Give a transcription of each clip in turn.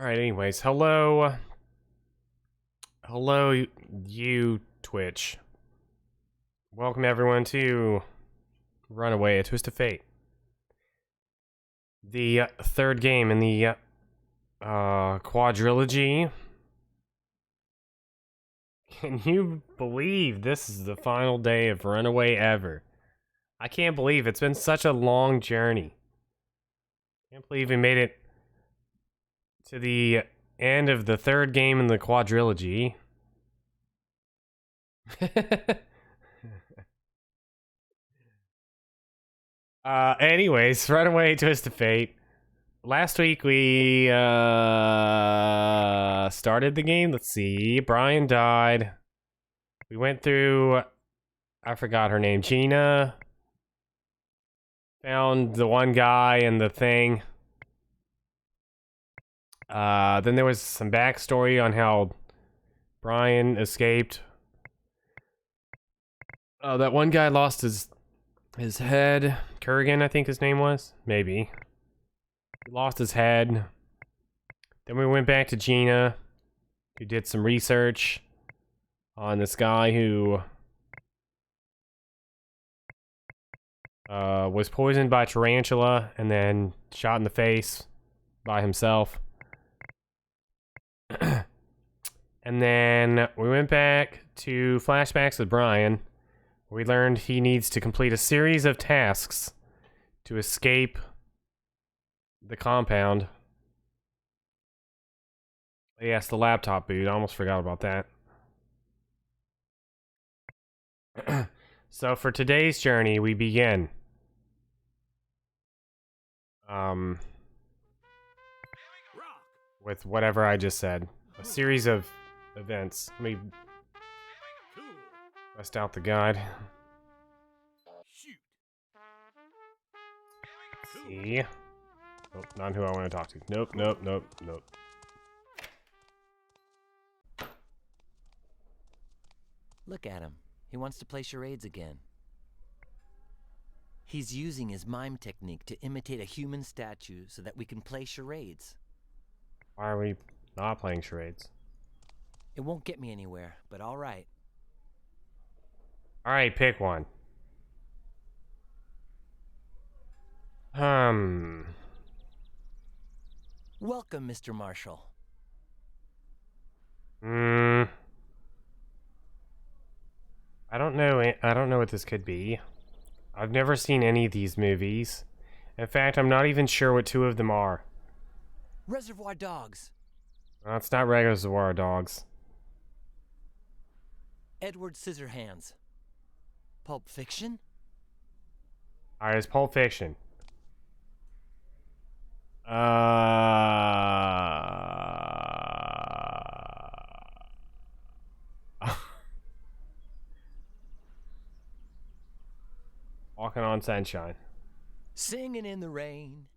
Alright, anyways, hello. Hello, you, Twitch. Welcome, everyone, to Runaway, A Twist of Fate. The third game in the quadrilogy. Can you believe this is the final day of Runaway ever? I can't believe it's been such a long journey. Can't believe we made it to the end of the third game in the quadrilogy. Anyways, Runaway, Twist of Fate. Last week we started the game. Let's see. Brian died. We went through, I forgot her name, Gina. Found the one guy and the thing. Then there was some backstory on how Brian escaped. That one guy lost his head. Kurgan, I think his name was. Maybe. He lost his head. Then we went back to Gina, who did some research on this guy who was poisoned by tarantula and then shot in the face by himself. And then we went back to flashbacks with Brian. We learned he needs to complete a series of tasks to escape the compound. Yes, the laptop boot. I almost forgot about that. So for today's journey, we begin. With whatever I just said. A series of events. Let me bust out the guide. See? Nope, not who I want to talk to. Nope, nope, nope, nope. Look at him. He wants to play charades again. He's using his mime technique to imitate a human statue so that we can play charades. Why are we not playing charades? It won't get me anywhere, but all right. Alright, pick one. Welcome, Mr. Marshall. I don't know. I don't know what this could be. I've never seen any of these movies. In fact, I'm not even sure what two of them are. Reservoir Dogs. No, it's not Reservoir Dogs. Edward Scissorhands. Pulp Fiction. Alright, it's Pulp Fiction. Walking on Sunshine. Singing in the Rain.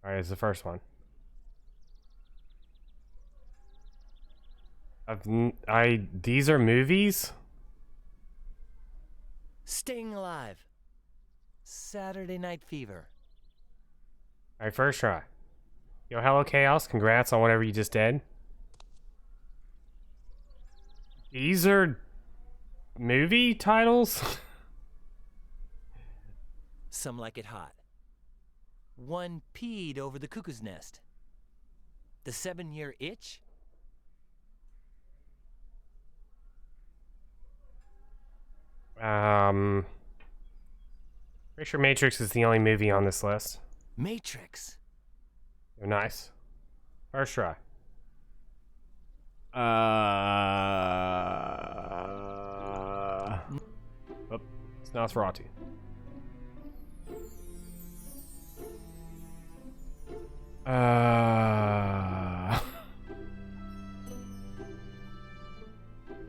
Alright, it's the first one. These are movies? Staying Alive. Saturday Night Fever. Alright, first try. Yo, hello Chaos, congrats on whatever you just did. These are movie titles? Some Like It Hot. One peed over the cuckoo's nest. The 7-Year Itch. Pretty sure Matrix is the only movie on this list. Matrix. Oh, nice. First try. Oh, it's Nosferatu.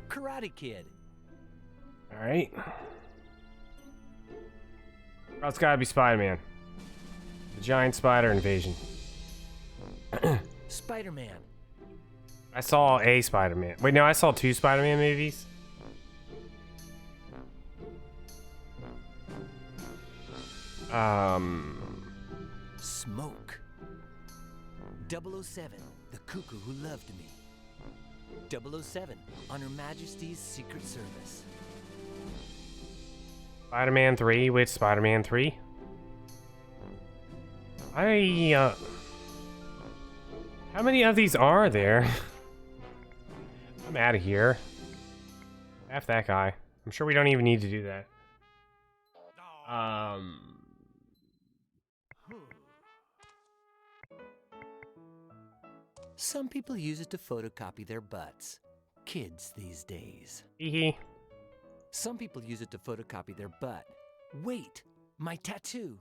Karate Kid. Alright. Oh, it's gotta be Spider-Man. The giant spider invasion. Spider-Man. I saw a Spider-Man. Wait, no, I saw two Spider-Man movies. Smoke. 007, the cuckoo who loved me. 007, on Her Majesty's Secret Service. Spider-Man 3 with Spider-Man 3. How many of these are there? I'm out of here. F that guy. I'm sure we don't even need to do that. Some people use it to photocopy their butts. Kids these days. Hee Some people use it to photocopy their butt. Wait, my tattoo.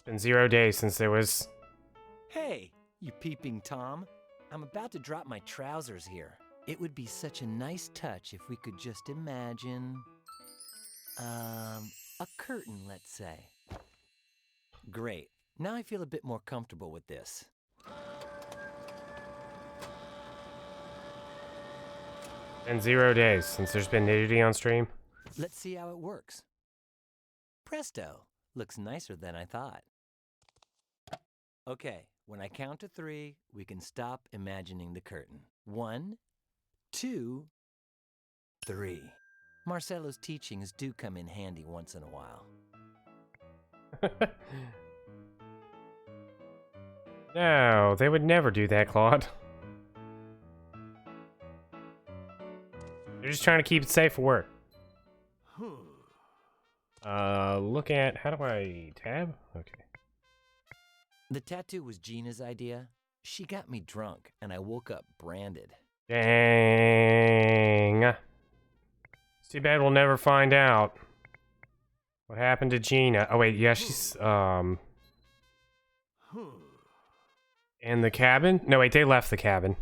Been 0 days since there was... Hey, you peeping Tom. I'm about to drop my trousers here. It would be such a nice touch if we could just imagine... a curtain, let's say. Great. Now I feel a bit more comfortable with this. Been 0 days since there's been nudity on stream. Let's see how it works. Presto. Looks nicer than I thought. Okay, when I count to 3, we can stop imagining the curtain. 1, 2, 3. Marcelo's teachings do come in handy once in a while. No, they would never do that, Claude. They're just trying to keep it safe for work. Look at... How do I tab? Okay. The tattoo was Gina's idea. She got me drunk, and I woke up branded. Dang. It's too bad we'll never find out. What happened to Gina? Oh, wait, yeah, she's, in the cabin? No, wait, they left the cabin.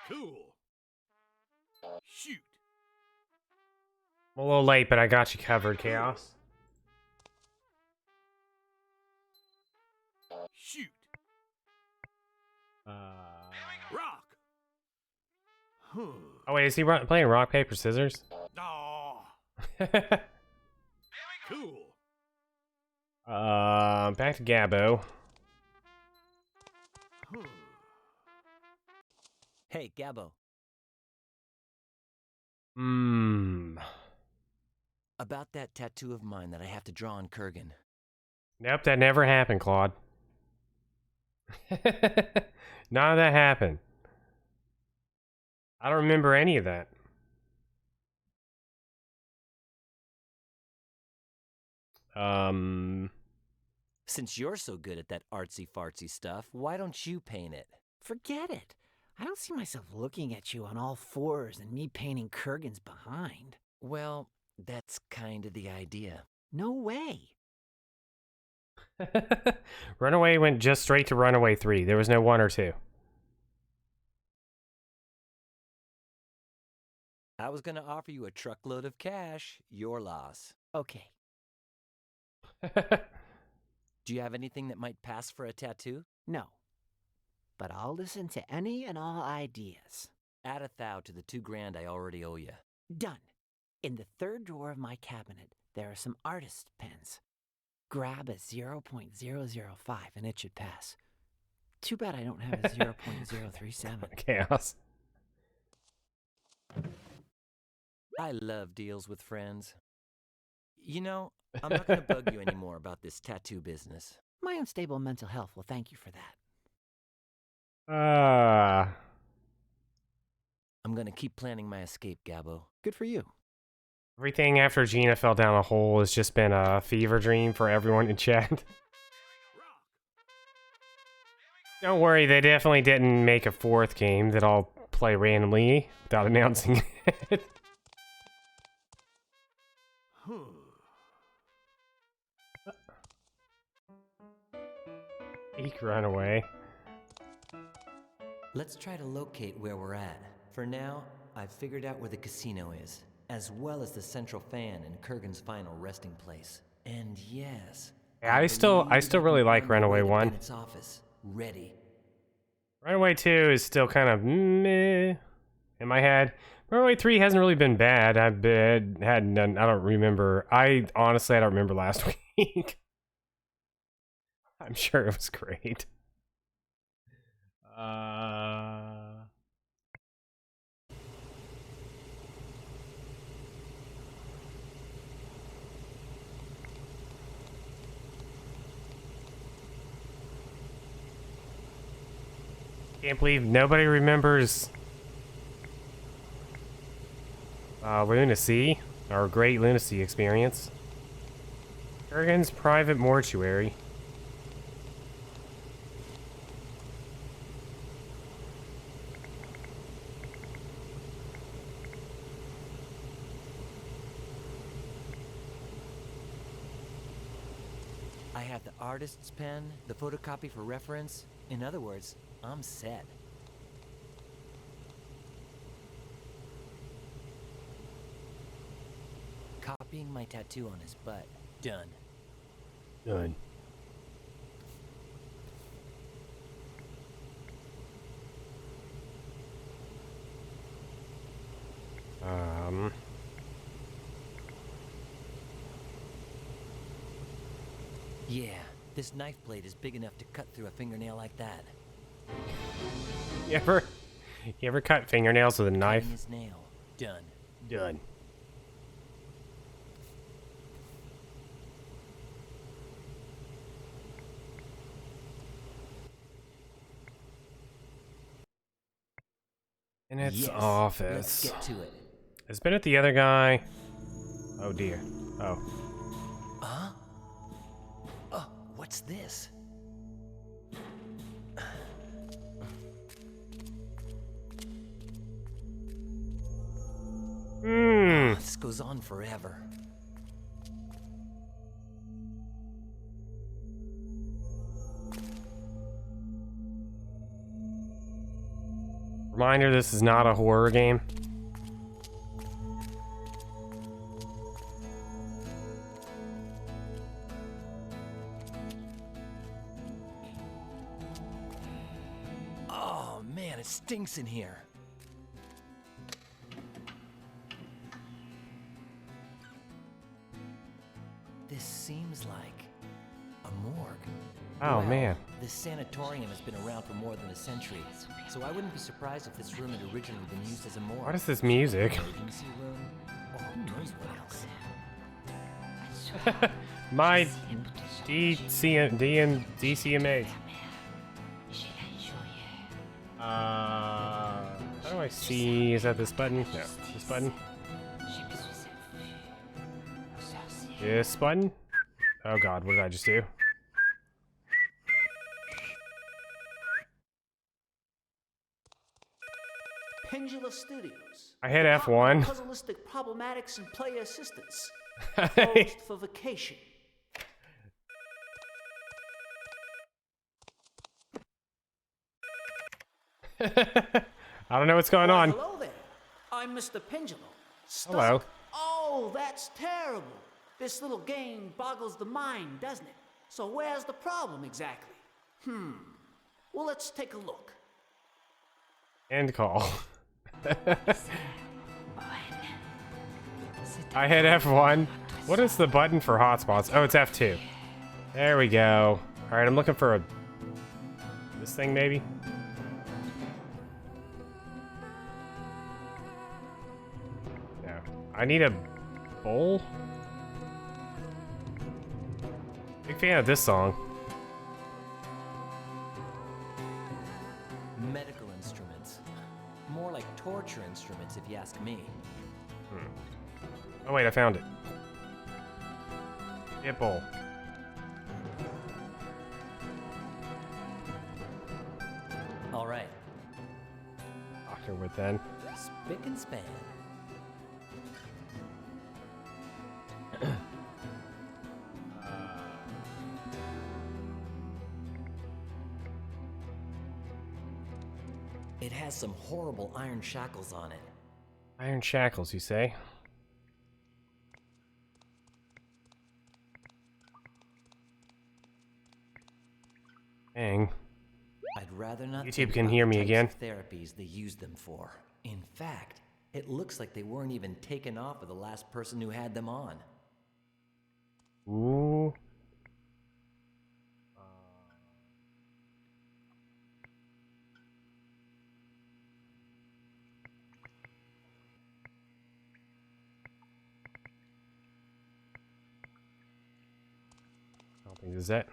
Cool. Shoot. I'm a little late, but I got you covered, Chaos. Shoot. Rock. Oh, wait, is he playing rock, paper, scissors? Aw. Cool. Back to Gabbo. Hey, Gabbo. About that tattoo of mine that I have to draw on Kurgan. Nope, that never happened, Claude. None of that happened. I don't remember any of that. Since you're so good at that artsy-fartsy stuff, why don't you paint it? Forget it. I don't see myself looking at you on all fours and me painting Kurgan's behind. Well, that's kind of the idea. No way. Runaway went just straight to Runaway 3. There was no 1 or 2. I was gonna offer you a truckload of cash. Your loss. Okay. Do you have anything that might pass for a tattoo? No. But I'll listen to any and all ideas. Add a thou to the $2,000 I already owe you. Done. In the third drawer of my cabinet, there are some artist pens. Grab a 0.005 and it should pass. Too bad I don't have a 0.037. Chaos. I love deals with friends. You know, I'm not gonna bug you anymore about this tattoo business. My unstable mental health will thank you for that. I'm gonna keep planning my escape, Gabbo. Good for you. Everything after Gina fell down a hole has just been a fever dream for everyone in chat. Don't worry, they definitely didn't make a 4th game that I'll play randomly without announcing it. Eek, Runaway. Let's try to locate where we're at. For now, I've figured out where the casino is, as well as the central fan and Kurgan's final resting place. And yes, Yeah, I still really like Runaway 1. Its office, ready. Runaway 2 is still kind of meh in my head, Runaway 3 hasn't really been bad. Had none. I don't remember. Honestly, I don't remember last week. I'm sure it was great. Can't believe nobody remembers Lunacy, our great Lunacy experience. Erins private mortuary. I have the artist's pen, the photocopy for reference. In other words, I'm set. Copying my tattoo on his butt. Done. Done. Yeah, this knife blade is big enough to cut through a fingernail like that. You ever cut fingernails with a knife? Cutting his nail. Done. Done. In its Yes, office. Let's get to it. It's been at the other guy. Oh dear. Oh. Huh? Oh, what's this? This goes on forever. Reminder, this is not a horror game. Oh man, it stinks in here. This seems like a morgue. Oh, Well, man. This sanatorium has been around for more than a century, so I wouldn't be surprised if this room had originally been used as a morgue. What is this music? Emergency room, or who knows what else. My DCMA. How do I see? Is that this button? No, this button. This button? Oh god, what did I just do? Pendula Studios. I hit F1. Puzzleistic problematics and player assistance. Closed for vacation. I don't know what's going on. Hello there. I'm Mr. Pendulum. Stuck. Hello. Oh, that's terrible. This little game boggles the mind, doesn't it? So where's the problem exactly? Well, let's take a look. End call. I hit F1. What is the button for hotspots? Oh, it's F2. There we go. Alright, I'm looking for this thing maybe? No. I need a bowl? Big fan of this song. Medical instruments. More like torture instruments, if you ask me. Oh wait, I found it. Hit bowl. All right, Doctor with then. spick and span. It has some horrible iron shackles on it. Iron shackles, you say? Dang. I'd rather not. YouTube think can about hear the me types again. of therapies they use them for. In fact, It looks like they weren't even taken off of the last person who had them on. Ooh. I don't think this is it.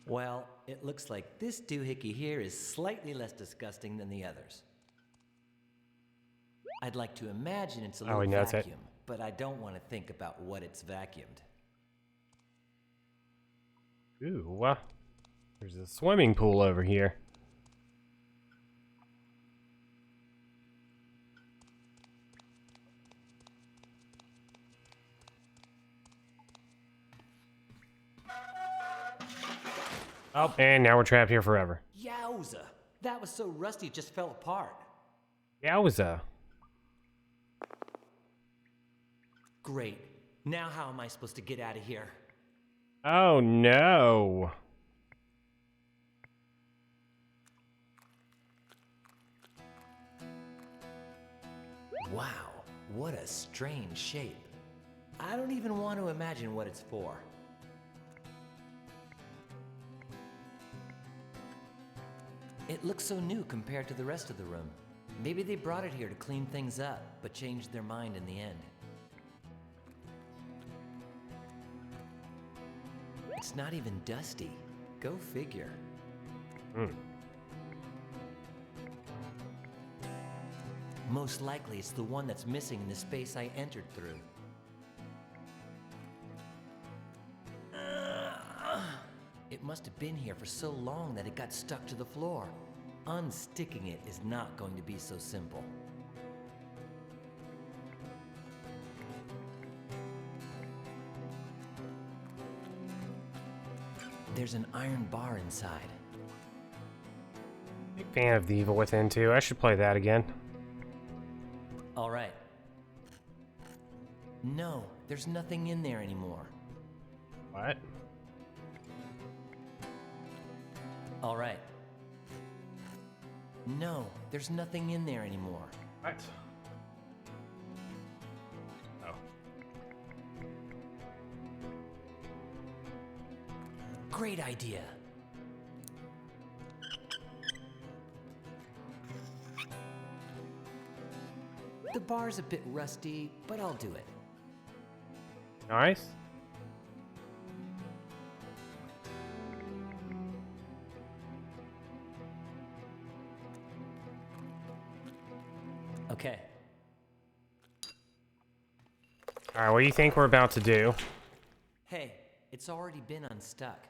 Well, it looks like this doohickey here is slightly less disgusting than the others. I'd like to imagine it's a little he knows it. vacuum, but I don't want to think about what it's vacuumed. Ooh, there's a swimming pool over here. Oh, and now we're trapped here forever. Yowza! That was so rusty it just fell apart. Yowza. Great. Now how am I supposed to get out of here? Oh no. Wow, what a strange shape. I don't even want to imagine what it's for. It looks so new compared to the rest of the room. Maybe they brought it here to clean things up, but changed their mind in the end. It's not even dusty. Go figure. Most likely it's the one that's missing in the space I entered through. It must have been here for so long that it got stuck to the floor. Unsticking it is not going to be so simple. There's an iron bar inside. Big fan of The Evil Within too. I should play that again. All right. No, there's nothing in there anymore. What? All right. No, there's nothing in there anymore. What? Oh. Great idea. The bar's a bit rusty, but I'll do it. Nice. Okay. Alright, what do you think we're about to do? Hey, it's already been unstuck.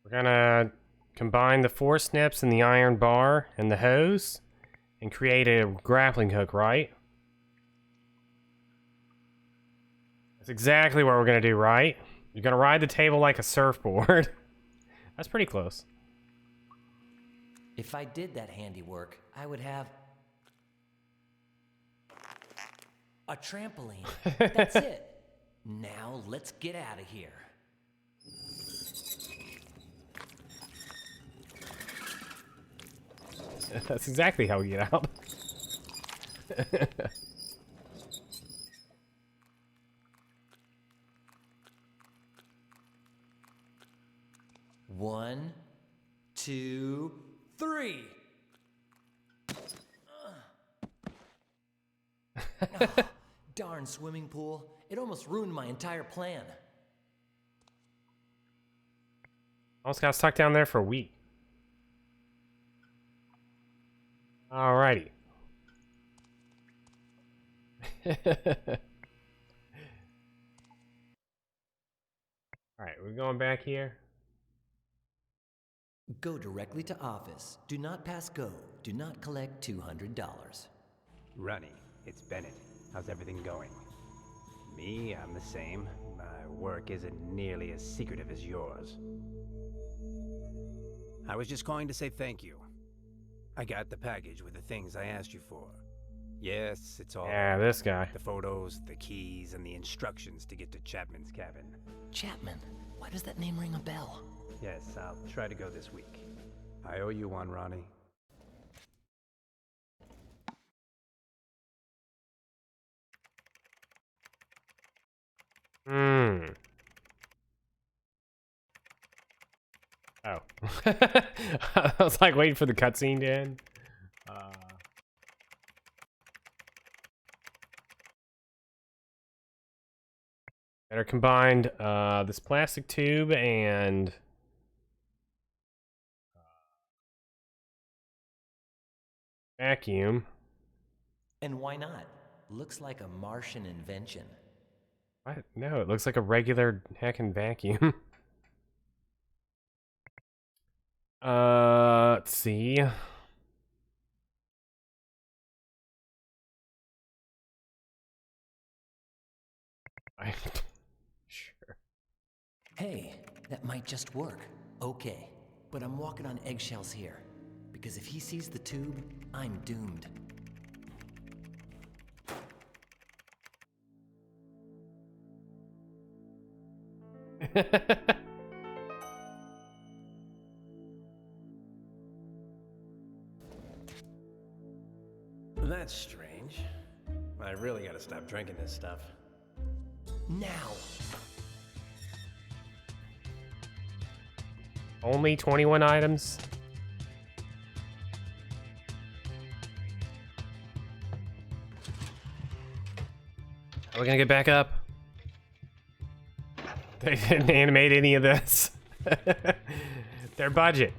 We're gonna combine the 4 snips and the iron bar and the hose and create a grappling hook, right? That's exactly what we're gonna do, right? You're gonna ride the table like a surfboard. That's pretty close. If I did that handiwork, I would have a trampoline. That's it. Now let's get out of here. That's exactly how we get out. One, 2, 3. Oh, darn swimming pool. It almost ruined my entire plan. Almost got stuck down there for a week. Alrighty. Alright, we're going back here. Go directly to office. Do not pass go. Do not collect $200. Ronnie, it's Bennett. How's everything going? Me, I'm the same. My work isn't nearly as secretive as yours. I was just calling to say thank you. I got the package with the things I asked you for. Yes, it's all Yeah, there. this guy. The photos, the keys, and the instructions to get to Chapman's cabin. Chapman? Why does that name ring a bell? Yes, I'll try to go this week. I owe you one, Ronnie. Oh. I was like waiting for the cutscene to end. Better combined this plastic tube and vacuum. And why not? Looks like a Martian invention. What? No, it looks like a regular heckin' vacuum. Let's see. Sure. Hey, that might just work. Okay, but I'm walking on eggshells here. Because if he sees the tube, I'm doomed. That's strange. I really gotta stop drinking this stuff. Now! Only 21 items? Are we gonna get back up? They didn't animate any of this. Their budget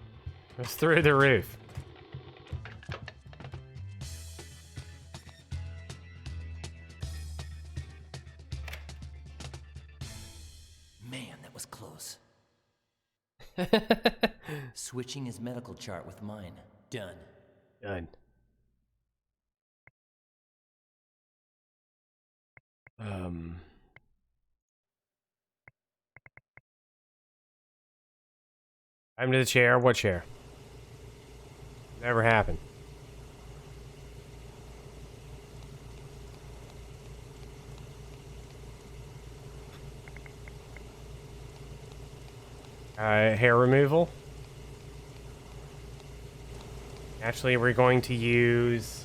was through the roof. Man, that was close. Switching his medical chart with mine. Done. Done. I'm to the chair. What chair? Never happened. Hair removal. Actually, we're going to use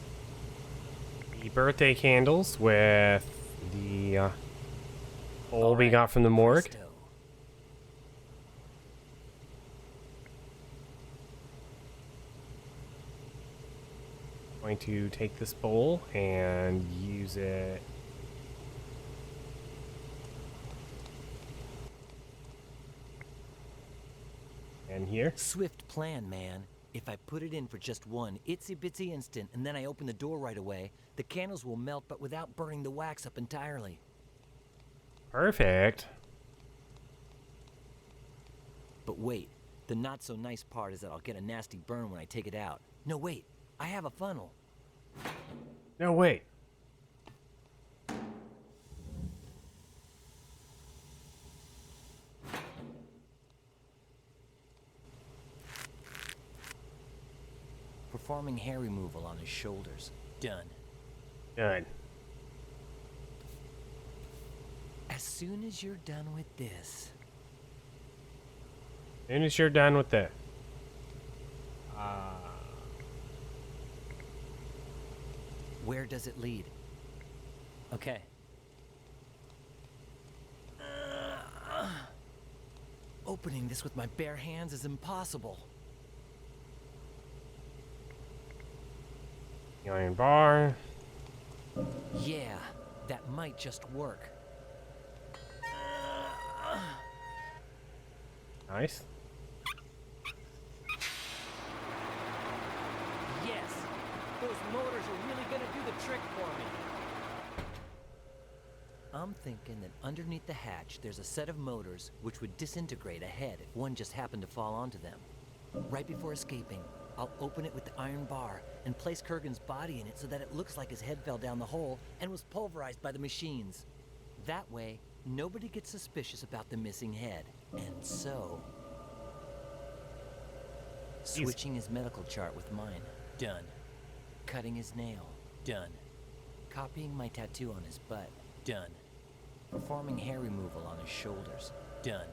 the birthday candles with the bowl we got from the morgue. Presto. Going to take this bowl and use it. And here. Swift plan, man. If I put it in for just one itsy-bitsy instant and then I open the door right away, the candles will melt but without burning the wax up entirely. Perfect. But wait, the not-so-nice part is that I'll get a nasty burn when I take it out. No, wait, I have a funnel. No, wait. Performing hair removal on his shoulders. Done. Done. As soon as you're done with this... As soon as you're done with that. Where does it lead? Okay. Opening this with my bare hands is impossible. The iron bar. Yeah, that might just work. Nice. Yes! Those motors are really gonna do the trick for me. I'm thinking that underneath the hatch there's a set of motors which would disintegrate ahead if one just happened to fall onto them. Right before escaping, I'll open it with the iron bar and place Kurgan's body in it so that it looks like his head fell down the hole and was pulverized by the machines. That way, nobody gets suspicious about the missing head. And so... Switching his medical chart with mine. Done. Cutting his nail. Done. Copying my tattoo on his butt. Done. Performing hair removal on his shoulders. Done.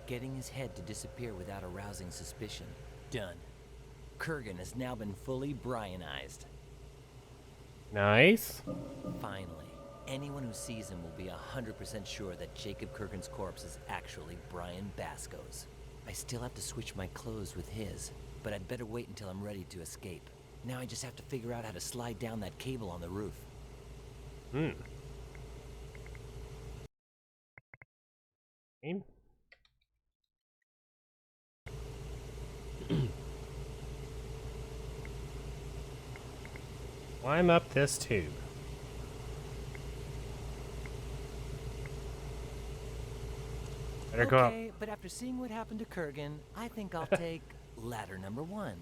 Getting his head to disappear without arousing suspicion. Done. Kurgan has now been fully Brianized. Nice. Finally, anyone who sees him will be 100% sure that Jacob Kurgan's corpse is actually Brian Basco's. I still have to switch my clothes with his, but I'd better wait until I'm ready to escape. Now I just have to figure out how to slide down that cable on the roof. Aim. Climb up this tube. Better go up. Okay, but after seeing what happened to Kurgan, I think I'll take ladder number 1.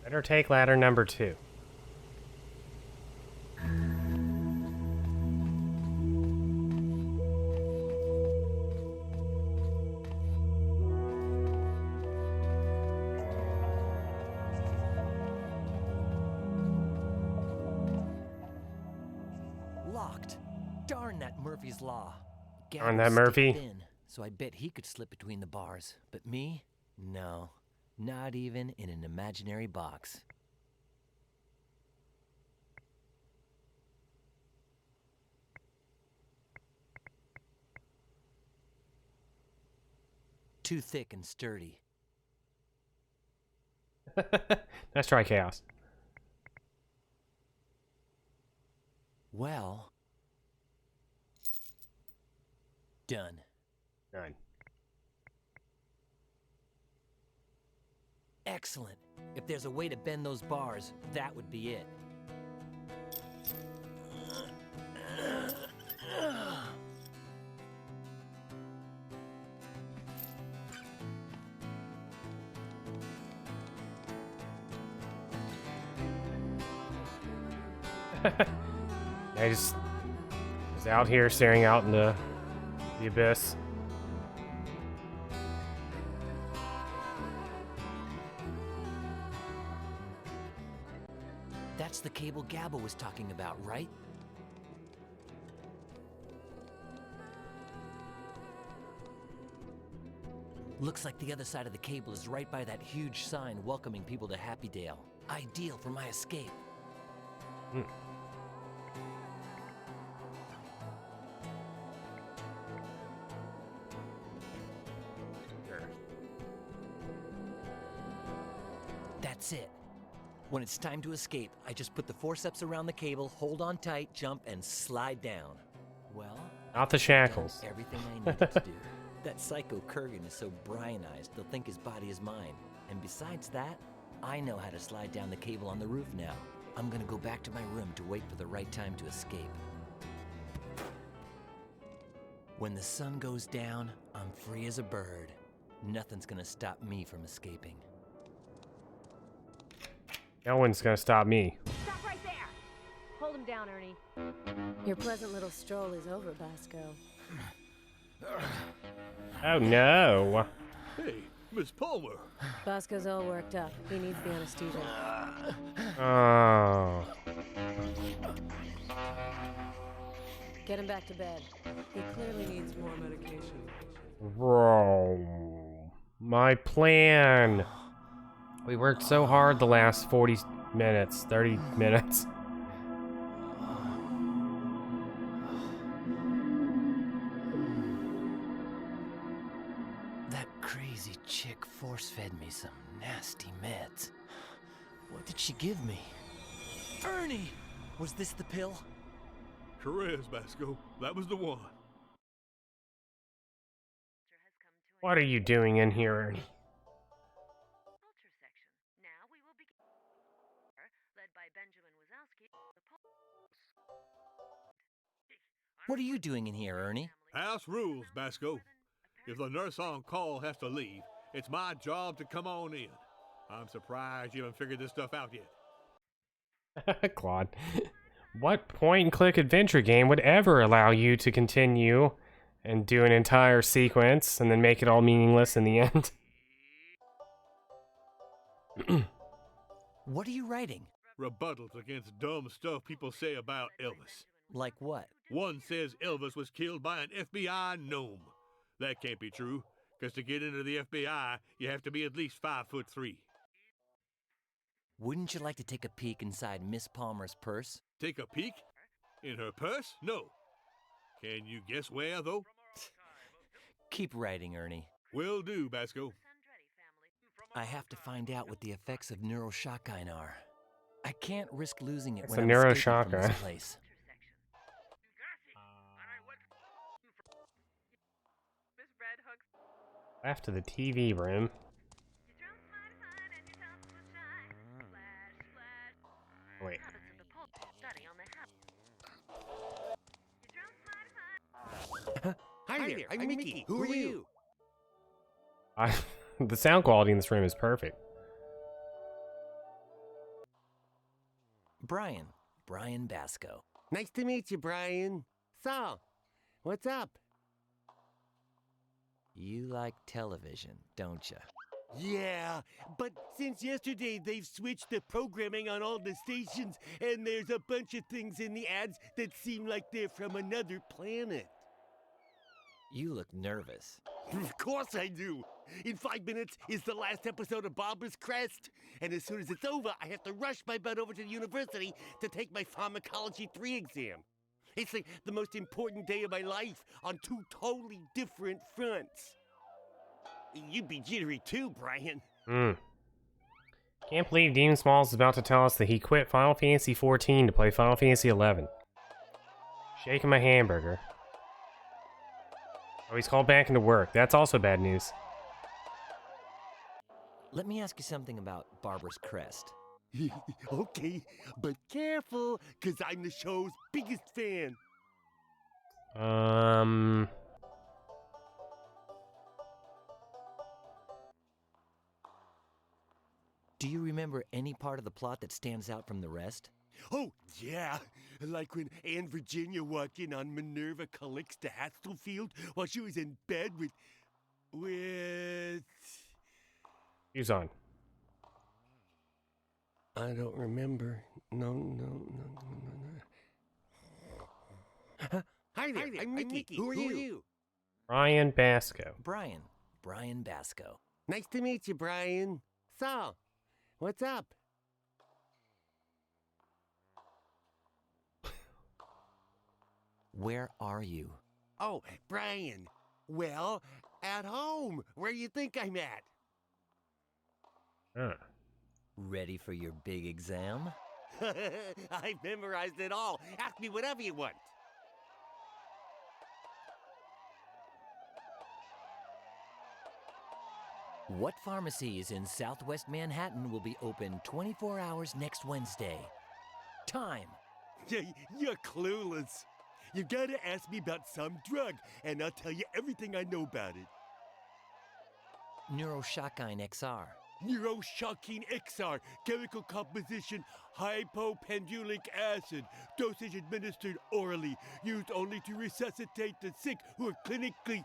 Better take ladder number 2. Locked. Darn that Murphy's Law. Darn that Gabble's Murphy. stick thin, so I bet he could slip between the bars. But me? No. Not even in an imaginary box. Too thick and sturdy. Let's try chaos. Well... done. 9. Excellent. If there's a way to bend those bars, that would be it. I just was out here staring out into the abyss. That's the cable Gabba was talking about, right? Looks like the other side of the cable is right by that huge sign welcoming people to Happydale. Ideal for my escape. That's it. When it's time to escape, I just put the forceps around the cable, hold on tight, jump, and slide down. Well, Not the I've done shackles. everything I needed to do. That psycho Kurgan is so Brianized, they'll think his body is mine. And besides that, I know how to slide down the cable on the roof now. I'm gonna go back to my room to wait for the right time to escape. When the sun goes down, I'm free as a bird. Nothing's gonna stop me from escaping. No one's gonna stop me. Stop right there! Hold him down, Ernie. Your pleasant little stroll is over, Basco. Oh no. Hey, Miss Palmer. Basco's all worked up. He needs the anesthesia. Oh. Get him back to bed. He clearly needs more medication. Bro. My plan. We worked so hard the last 40 minutes, 30 minutes. That crazy chick force-fed me some nasty meds. What did she give me? Ernie! Was this the pill? Sure is, Basco. That was the one. What are you doing in here, Ernie? What are you doing in here, Ernie? House rules, Basco. If the nurse on call has to leave, it's my job to come on in. I'm surprised you haven't figured this stuff out yet. Claude. What point-and-click adventure game would ever allow you to continue and do an entire sequence and then make it all meaningless in the end? What are you writing? Rebuttals against dumb stuff people say about Elvis. Like what? One says Elvis was killed by an FBI gnome. That can't be true, because to get into the FBI, you have to be at least 5'3". Wouldn't you like to take a peek inside Miss Palmer's purse? Take a peek? In her purse? No. Can you guess where, though? Keep writing, Ernie. Will do, Basco. I have to find out what the effects of neuroshotgun are. I can't risk losing it It's when a I'm escaping from neuroshotgun. this place. Left to the TV room. Wait. Hi there, I'm Mickey. Who are you? The sound quality in this room is perfect. Brian Basco. Nice to meet you, Brian. So, what's up? You like television, don't you? Yeah, but since yesterday they've switched the programming on all the stations, and there's a bunch of things in the ads that seem like they're from another planet. You look nervous. Of course I do. In 5 minutes is the last episode of Barbara's Crest, and as soon as it's over, I have to rush my butt over to the university to take my Pharmacology 3 exam. It's like the most important day of my life on 2 totally different fronts. You'd be jittery too, Brian. Can't believe Demon Smalls is about to tell us that he quit Final Fantasy XIV to play Final Fantasy XI. Shaking my hamburger. Oh, he's called back into work. That's also bad news. Let me ask you something about Barbara's Crest. Okay, but careful, because I'm the show's biggest fan. Do you remember any part of the plot that stands out from the rest? Oh, yeah. Like when Anne Virginia walked in on Minerva Calixta Hatfield while she was in bed with... Who's on? I don't remember. No. Hi there, I'm Mickey. Who are you? Brian Basco. Brian Basco. Nice to meet you, Brian. So, what's up? Where are you? Oh, Brian. Well, at home. Where you think I'm at? Ready for your big exam? I've memorized it all. Ask me whatever you want. What pharmacies in Southwest Manhattan will be open 24 hours next Wednesday? Time. You're clueless. You gotta ask me about some drug, and I'll tell you everything I know about it. Neuroshotgun XR. Neuroshocking XR, chemical composition, hypopendulic acid, dosage administered orally, used only to resuscitate the sick who are clinically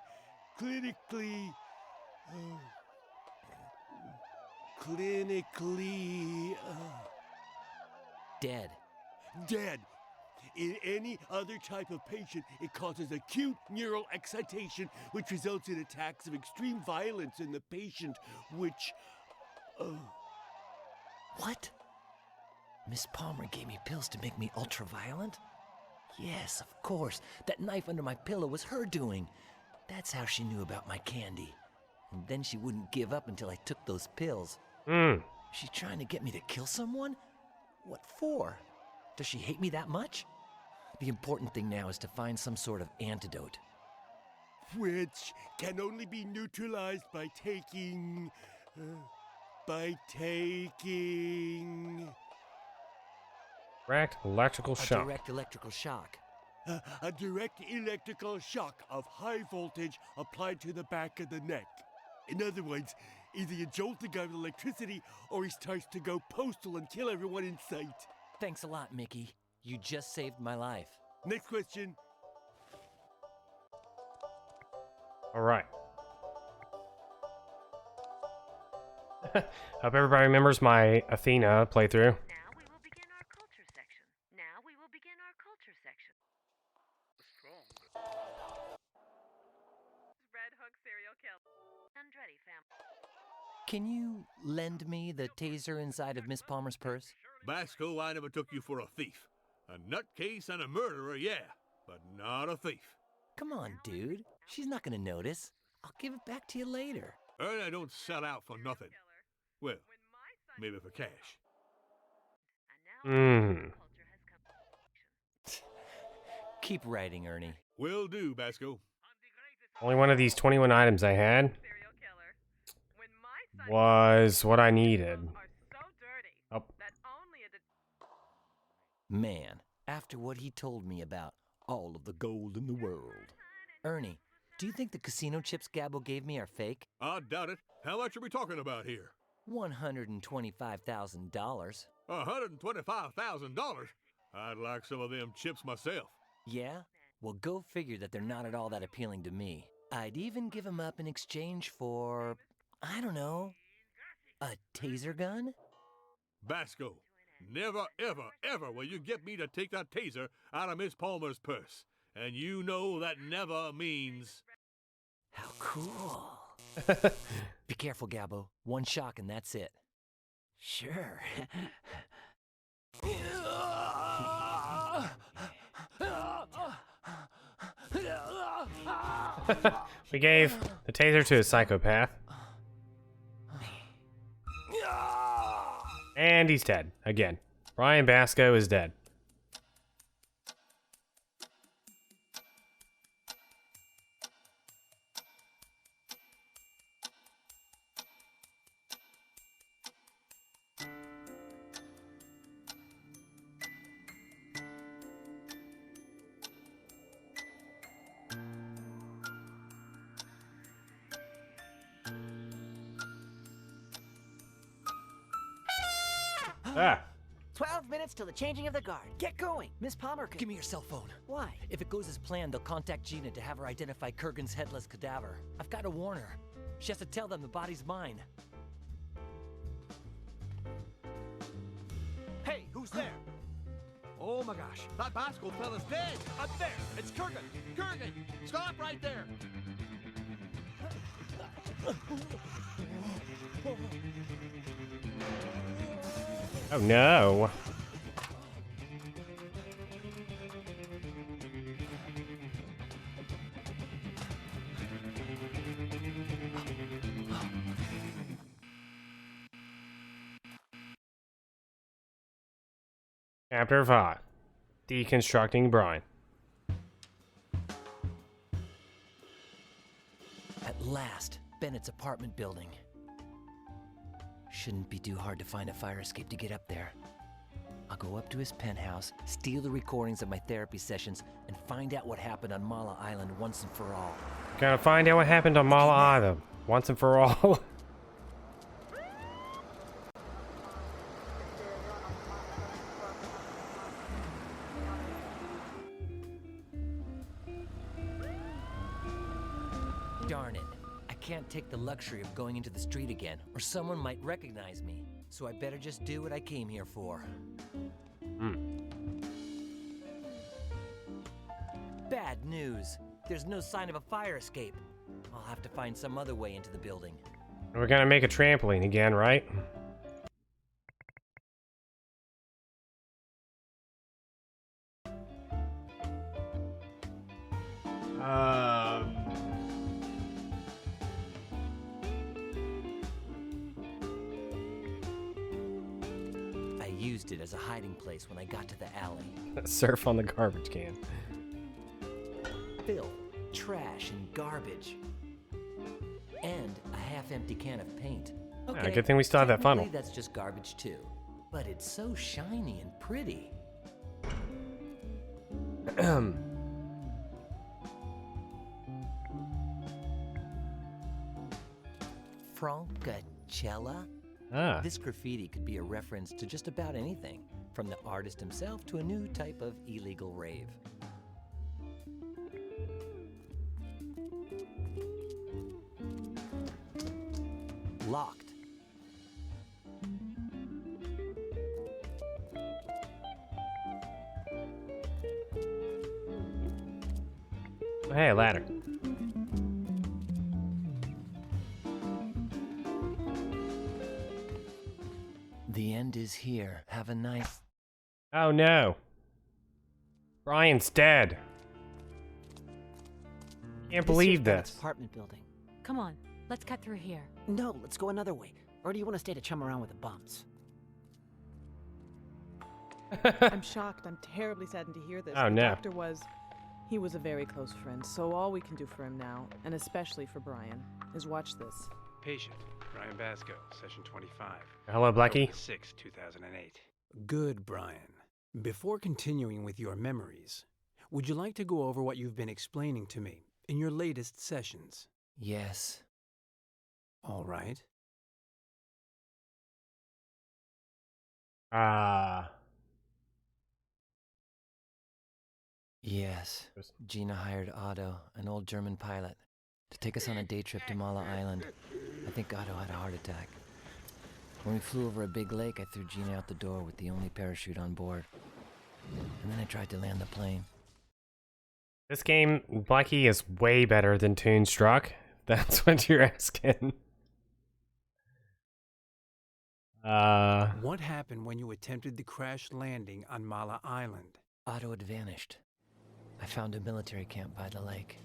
Dead. Dead. In any other type of patient, it causes acute neural excitation, which results in attacks of extreme violence in the patient, which... What? Miss Palmer gave me pills to make me ultra-violent? Yes, of course. That knife under my pillow was her doing. That's how she knew about my candy. And then she wouldn't give up until I took those pills. She trying to get me to kill someone? What for? Does she hate me that much? The important thing now is to find some sort of antidote. Which can only be neutralized by taking... Direct electrical shock. A direct electrical shock. A direct electrical shock of high voltage applied to the back of the neck. In other words, either you jolt the guy with electricity or he starts to go postal and kill everyone in sight. Thanks a lot, Mickey. You just saved my life. Next question. All right. Hope everybody remembers my Athena playthrough. Now we will begin our culture section. Red Hook serial killer. Andretti family. Can you lend me the taser inside of Miss Palmer's purse? Basco, I never took you for a thief. A nutcase and a murderer, yeah, but not a thief. Come on, dude. She's not gonna notice. I'll give it back to you later. I don't sell out for nothing. Well, maybe for cash. Hmm. Keep writing, Ernie. Will do, Basco. Only one of these 21 items I had was what I needed. Oh, Man, after what he told me about all of the gold in the world. Ernie, do you think the casino chips Gabbo gave me are fake? I doubt it. How much are we talking about here? $125,000. $125,000? I'd like some of them chips myself. Yeah? Well, go figure that they're not at all that appealing to me. I'd even give them up in exchange for, I don't know, a taser gun? Basco, never, ever, ever will you get me to take that taser out of Miss Palmer's purse. And you know that never means... How cool. Be careful, Gabbo. One shock and that's it. Sure. we gave the taser to a psychopath. And he's dead. Again. Brian Basco is dead. Ah. 12 minutes till the changing of the guard. Get going. Miss Palmer could... Give me your cell phone. Why? If it goes as planned, they'll contact Gina to have her identify Kurgan's headless cadaver. I've got to warn her. She has to tell them the body's mine. Hey, who's there? Oh my gosh, that Basco fella's dead! Up there! It's Kurgan! Kurgan! Stop right there! Oh no. Chapter 5. Deconstructing Brian. At last, Bennett's apartment building. Shouldn't be too hard to find a fire escape to get up there. I'll go up to his penthouse, steal the recordings of my therapy sessions, and find out what happened on Mala Island once and for all. Gotta find out what happened on Mala Island once and for all. Darn it. I can't take the luxury of going into the street again, or someone might recognize me. So I better just do what I came here for. Bad news. There's no sign of a fire escape. I'll have to find some other way into the building. We're gonna make a trampoline again, right? I used it as a hiding place when I got to the alley. Surf on the garbage can. Filth, trash, and garbage. And a half-empty can of paint. Yeah, good thing we still have that funnel. Technically, that's just garbage too. But it's so shiny and pretty. Francacella? Ah. This graffiti could be a reference to just about anything, from the artist himself to a new type of illegal rave. Locked. Hey, a ladder. The end is here. Have a nice... Oh no. Brian's dead. Can't believe Bennett's this. apartment building. Come on, let's cut through here. No, let's go another way. Or do you want to stay to chum around with the bums? I'm shocked. I'm terribly saddened to hear this. Oh, the no. doctor he was a very close friend, so all we can do for him now, and especially for Brian, is watch this. Patient, Brian Basco, session 25. Hello, Blackie. 6, 2008. Good, Brian. Before continuing with your memories, would you like to go over what you've been explaining to me in your latest sessions? Yes. All right. Yes. Gina hired Otto, an old German pilot, to take us on a day trip to Mala Island. I think Otto had a heart attack. When we flew over a big lake, I threw Gina out the door with the only parachute on board. And then I tried to land the plane. This game, Blackie, is way better than Toonstruck. That's what you're asking. What happened when you attempted the crash landing on Mala Island? Otto had vanished. I found a military camp by the lake.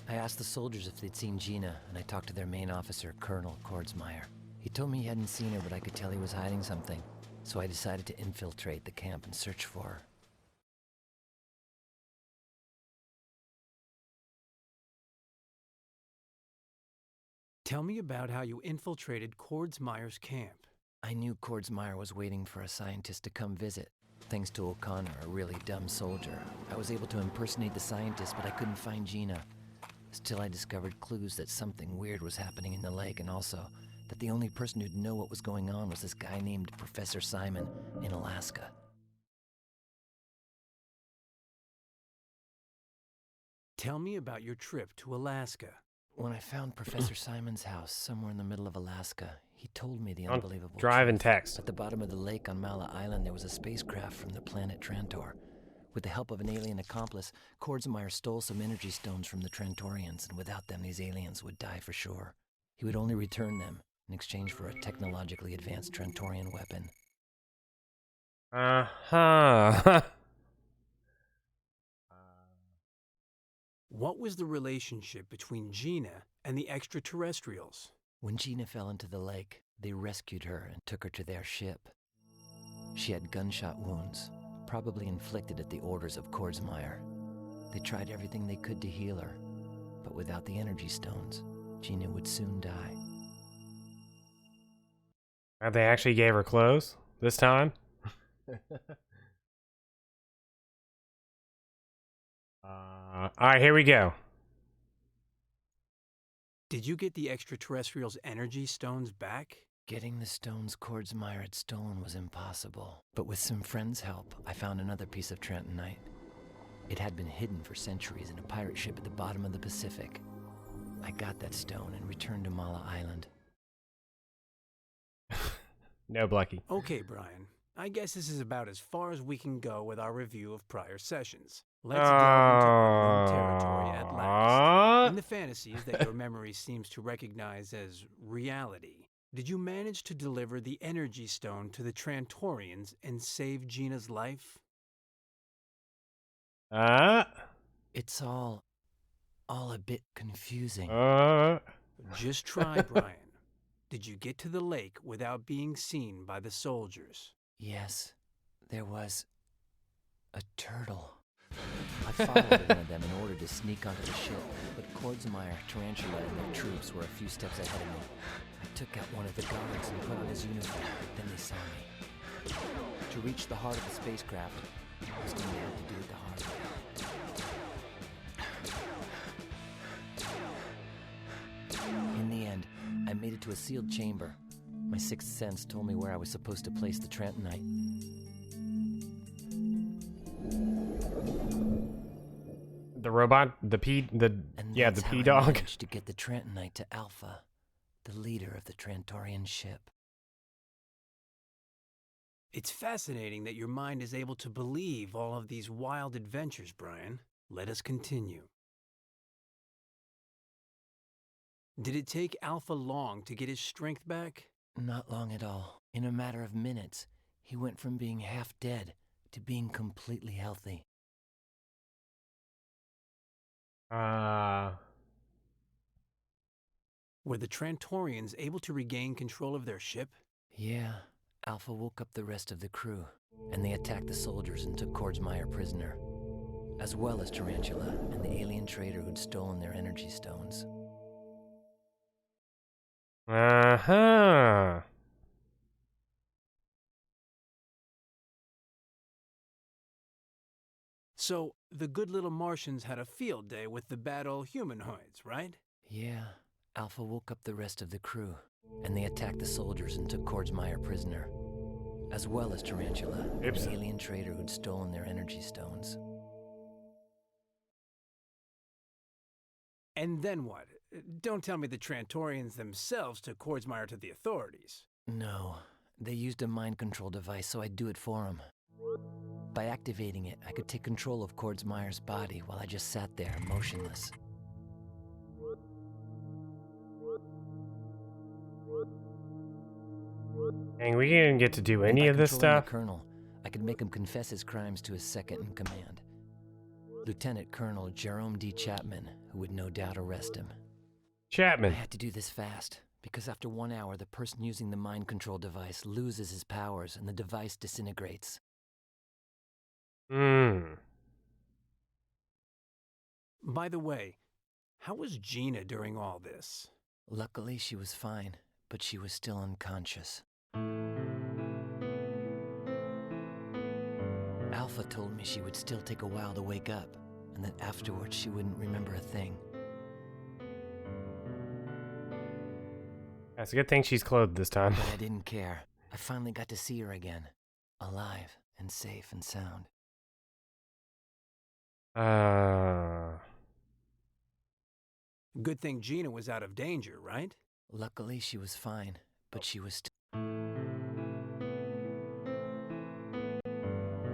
I asked the soldiers if they'd seen Gina, and I talked to their main officer, Colonel Kordsmeyer. He told me he hadn't seen her, but I could tell he was hiding something. So I decided to infiltrate the camp and search for her. Tell me about how you infiltrated Kordsmeyer's camp. I knew Kordsmeyer was waiting for a scientist to come visit. Thanks to O'Connor, a really dumb soldier, I was able to impersonate the scientist, but I couldn't find Gina. Still, I discovered clues that something weird was happening in the lake, and also that the only person who'd know what was going on was this guy named Professor Simon in Alaska. Tell me about your trip to Alaska. When I found Professor Simon's house somewhere in the middle of Alaska, he told me the Don't unbelievable drive and truth. text. At the bottom of the lake on Mala Island, there was a spacecraft from the planet Trantor. With the help of an alien accomplice, Kordsmeyer stole some energy stones from the Trantorians, and without them, these aliens would die for sure. He would only return them in exchange for a technologically advanced Trantorian weapon. Uh-huh. What was the relationship between Gina and the extraterrestrials? When Gina fell into the lake, they rescued her and took her to their ship. She had gunshot wounds, probably inflicted at the orders of Kordsmeyer. They tried everything they could to heal her, but without the energy stones, Gina would soon die. They actually gave her clothes this time? Alright, here we go. Did you get the extraterrestrials' energy stones back? Getting the stones Kordsmeyer had stolen was impossible, but with some friends' help, I found another piece of Trentonite. It had been hidden for centuries in a pirate ship at the bottom of the Pacific. I got that stone and returned to Mala Island. No, Blackie. Okay, Brian. I guess this is about as far as we can go with our review of prior sessions. Let's delve into unknown territory at last. In the fantasies that your memory seems to recognize as reality, did you manage to deliver the energy stone to the Trantorians and save Gina's life? It's all a bit confusing. Just try, Brian. Did you get to the lake without being seen by the soldiers? Yes, there was a turtle. I followed one of them in order to sneak onto the ship, but Kordsmeyer, Tarantula, and their troops were a few steps ahead of me. I took out one of the guards and put on his uniform, but then they saw me. To reach the heart of the spacecraft, I was going to have to do it the hard way. In the end, I made it to a sealed chamber. My sixth sense told me where I was supposed to place the Trentonite. The robot, the P And the that's how P I dog. managed to get the Trentonite to Alpha, the leader of the Trantorian ship. It's fascinating that your mind is able to believe all of these wild adventures, Brian. Let us continue. Did it take Alpha long to get his strength back? Not long at all. In a matter of minutes, he went from being half dead to being completely healthy. Were the Trantorians able to regain control of their ship? Yeah, Alpha woke up the rest of the crew, and they attacked the soldiers and took Kordsmeyer prisoner, as well as Tarantula and the alien trader who'd stolen their energy stones. Uh-huh. So, the good little Martians had a field day with the bad old humanoids, right? Yeah, Alpha woke up the rest of the crew, and they attacked the soldiers and took Kordsmeyer prisoner, as well as Tarantula and the alien trader who'd stolen their energy stones. And then what? Don't tell me the Trantorians themselves took Kordsmeyer to the authorities. No, they used a mind control device, so I'd do it for them. By activating it, I could take control of Kordsmeyer's body while I just sat there, motionless. Dang, we didn't get to do any of this stuff. The Colonel, I could make him confess his crimes to his second in command, Lieutenant Colonel Jerome D. Chapman, who would no doubt arrest him. Chapman. I had to do this fast, because after 1 hour, the person using the mind control device loses his powers and the device disintegrates. By the way, how was Gina during all this? Luckily, she was fine, but she was still unconscious. Alpha told me she would still take a while to wake up, and that afterwards she wouldn't remember a thing. That's a good thing she's clothed this time. But I didn't care. I finally got to see her again, alive and safe and sound. Good thing Gina was out of danger, right? Luckily, she was fine, but she was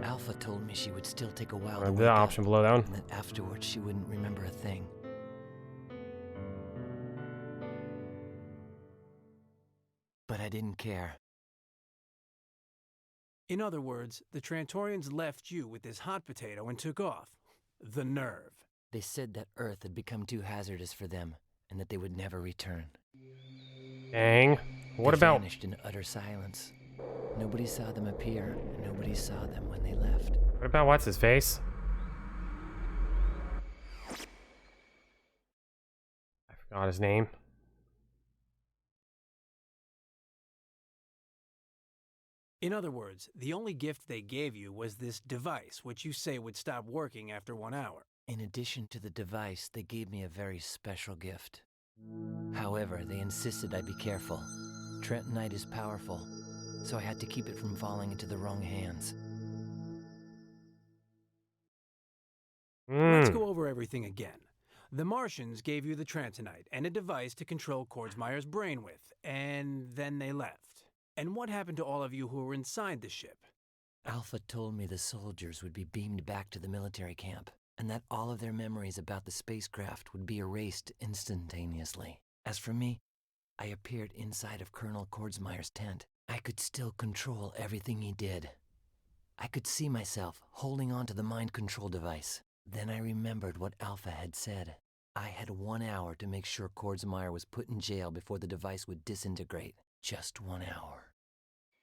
Alpha told me she would still take a while to wake the option up, below that one. and that afterwards she wouldn't remember a thing. But I didn't care. In other words, the Trantorians left you with this hot potato and took off. The nerve. They said that Earth had become too hazardous for them, and that they would never return. Dang. What They about... vanished in utter silence. Nobody saw them appear, and nobody saw them when they left. What about what's his face? I forgot his name. In other words, the only gift they gave you was this device, which you say would stop working after 1 hour. In addition to the device, they gave me a very special gift. However, they insisted I be careful. Trentonite is powerful, so I had to keep it from falling into the wrong hands. Let's go over everything again. The Martians gave you the Trentonite and a device to control Kordsmeyer's brain with, and then they left. And what happened to all of you who were inside the ship? Alpha told me the soldiers would be beamed back to the military camp, and that all of their memories about the spacecraft would be erased instantaneously. As for me, I appeared inside of Colonel Kordsmeyer's tent. I could still control everything he did. I could see myself holding on to the mind control device. Then I remembered what Alpha had said. I had 1 hour to make sure Kordsmeyer was put in jail before the device would disintegrate. Just 1 hour.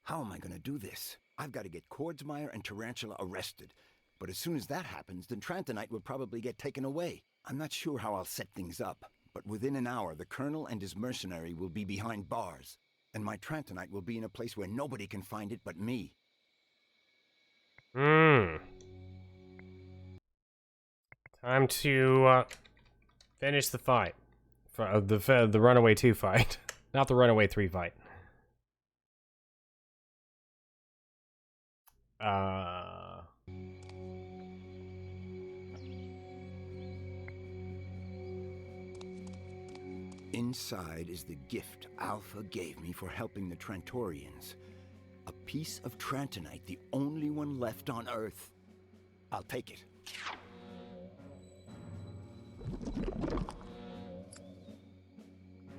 How am I going to do this? I've got to get Kordsmeyer and Tarantula arrested. But as soon as that happens, then Trentonite will probably get taken away. I'm not sure how I'll set things up, but within an hour, the Colonel and his mercenary will be behind bars. And my Trentonite will be in a place where nobody can find it but me. Time to finish the fight. The Runaway 2 fight. Not the Runaway 3 fight. Inside is the gift Alpha gave me for helping the Trantorians. A piece of Trentonite, the only one left on Earth. I'll take it.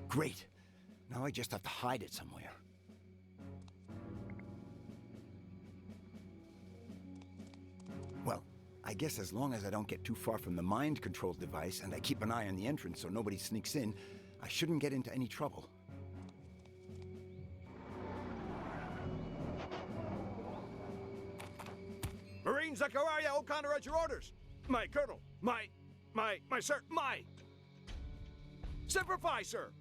Great. Now I just have to hide it somewhere. Well, I guess as long as I don't get too far from the mind control device and I keep an eye on the entrance so nobody sneaks in, I shouldn't get into any trouble. Marine Zachariah O'Connor at your orders. My colonel. My sir. My. Semper Fi, sir.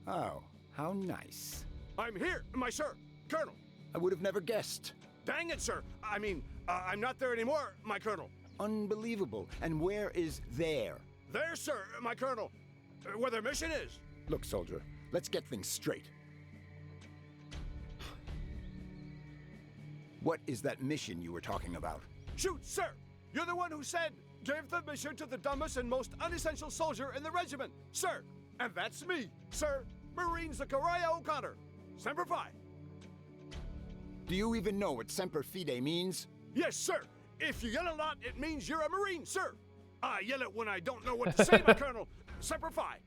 Oh, how nice. I'm here, my sir. Colonel. I would have never guessed. Dang it, sir. I mean, I'm not there anymore, my colonel. Unbelievable. And where is there? There, sir, my colonel. Where their mission is. Look, soldier, let's get things straight. What is that mission you were talking about? Shoot, sir! You're the one who said, give the mission to the dumbest and most unessential soldier in the regiment, sir! And that's me, sir, Marine Zachariah O'Connor. Semper Fi. Do you even know what Semper Fide means? Yes, sir. If you yell a lot, it means you're a Marine, sir. I yell it when I don't know what to say, my colonel. Semper Fi.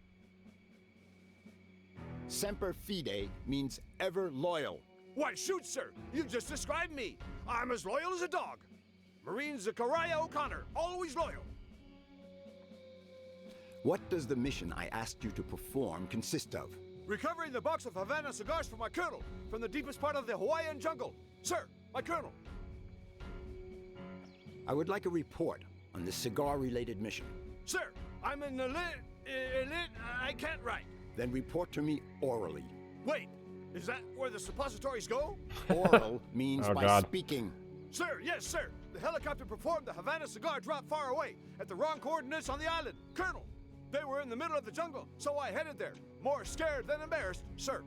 Semper Fide means ever loyal. Why, shoot, sir. You just described me. I'm as loyal as a dog. Marine Zachariah O'Connor, always loyal. What does the mission I asked you to perform consist of? Recovering the box of Havana cigars for my colonel from the deepest part of the Hawaiian jungle. Sir, my colonel. I would like a report on this cigar-related mission. Sir, I'm an elite, I can't write. Then report to me orally. Wait, is that where the suppositories go? Oral means by speaking. Sir, yes, sir. The helicopter performed the Havana cigar drop far away, at the wrong coordinates on the island. Colonel, they were in the middle of the jungle, so I headed there. More scared than embarrassed, sir.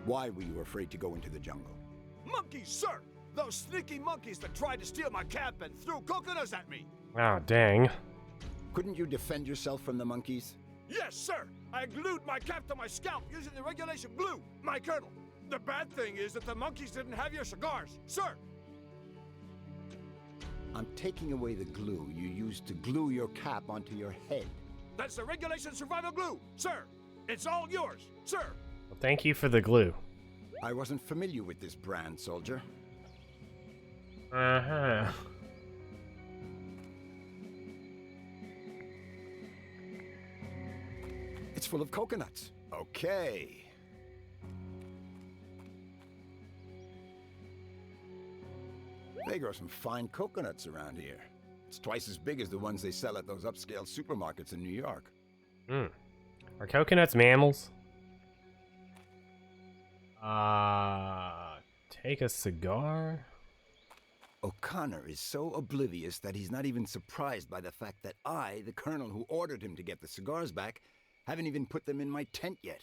Why were you afraid to go into the jungle? Monkeys, sir! Those sneaky monkeys that tried to steal my cap and threw coconuts at me. Oh, dang. Couldn't you defend yourself from the monkeys? Yes, sir. I glued my cap to my scalp using the regulation glue, my colonel. The bad thing is that the monkeys didn't have your cigars, sir. I'm taking away the glue you used to glue your cap onto your head. That's the regulation survival glue, sir. It's all yours, sir. Well, thank you for the glue. I wasn't familiar with this brand, soldier. Uh-huh. It's full of coconuts. Okay. They grow some fine coconuts around here. It's twice as big as the ones they sell at those upscale supermarkets in New York. Are coconuts mammals? Take a cigar? O'Connor is so oblivious that he's not even surprised by the fact that I, the colonel who ordered him to get the cigars back, haven't even put them in my tent yet.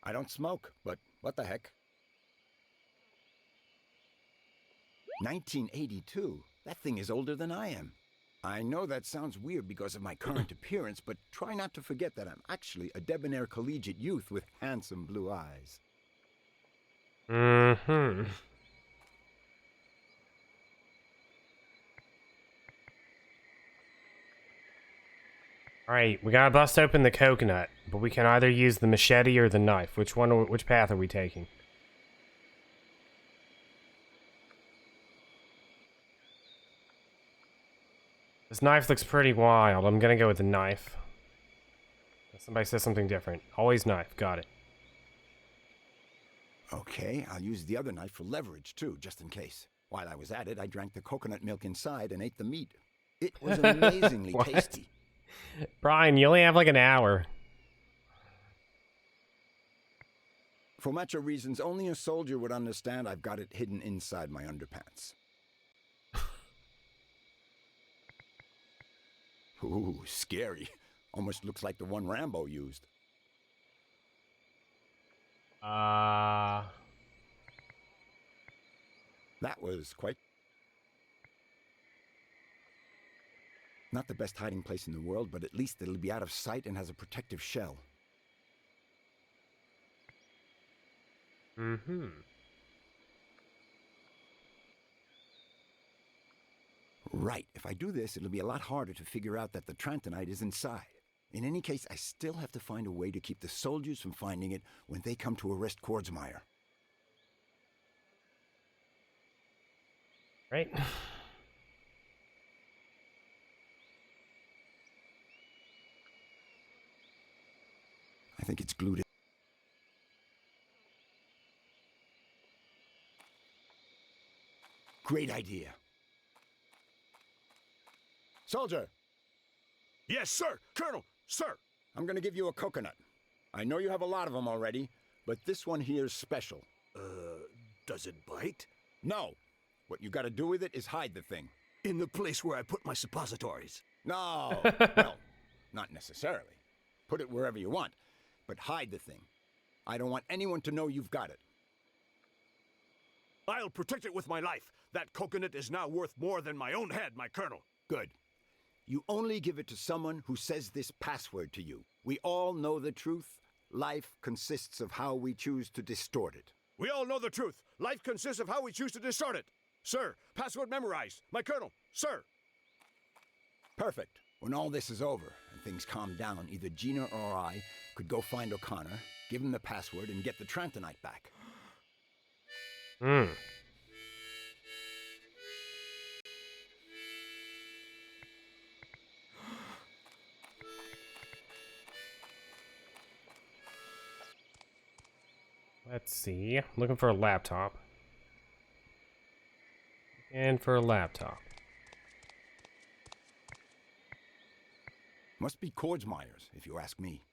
I don't smoke, but what the heck? 1982? That thing is older than I am. I know that sounds weird because of my current appearance, but try not to forget that I'm actually a debonair collegiate youth with handsome blue eyes. Mm-hmm. Alright, we gotta bust open the coconut, but we can either use the machete or the knife. Which path are we taking? This knife looks pretty wild. I'm gonna go with the knife. Somebody says something different. Always knife. Got it. Okay, I'll use the other knife for leverage too, just in case. While I was at it, I drank the coconut milk inside and ate the meat. It was amazingly tasty. Brian, you only have like an hour. For macho reasons only a soldier would understand, I've got it hidden inside my underpants. Ooh, scary. Almost looks like the one Rambo used. That was quite... Not the best hiding place in the world, but at least it'll be out of sight and has a protective shell. Mm-hmm. Right. If I do this, it'll be a lot harder to figure out that the Trantonite is inside. In any case, I still have to find a way to keep the soldiers from finding it when they come to arrest Kordsmeyer. Right. think it's glued in. Great idea. Soldier! Yes, sir! Colonel! Sir! I'm gonna give you a coconut. I know you have a lot of them already, but this one here is special. Does it bite? No. What you gotta do with it is hide the thing. In the place where I put my suppositories. No. Well, not necessarily. Put it wherever you want, but hide the thing. I don't want anyone to know you've got it. I'll protect it with my life. That coconut is now worth more than my own head, my colonel. Good. You only give it to someone who says this password to you. We all know the truth. Life consists of how we choose to distort it. We all know the truth. Life consists of how we choose to distort it. Sir, password memorized. My colonel, sir. Perfect. When all this is over and things calm down, either Gina or I could go find O'Connor, give him the password, and get the Trantonite back. Let's see. Looking for a laptop. And for a laptop. Must be Kordsmeyer's, if you ask me.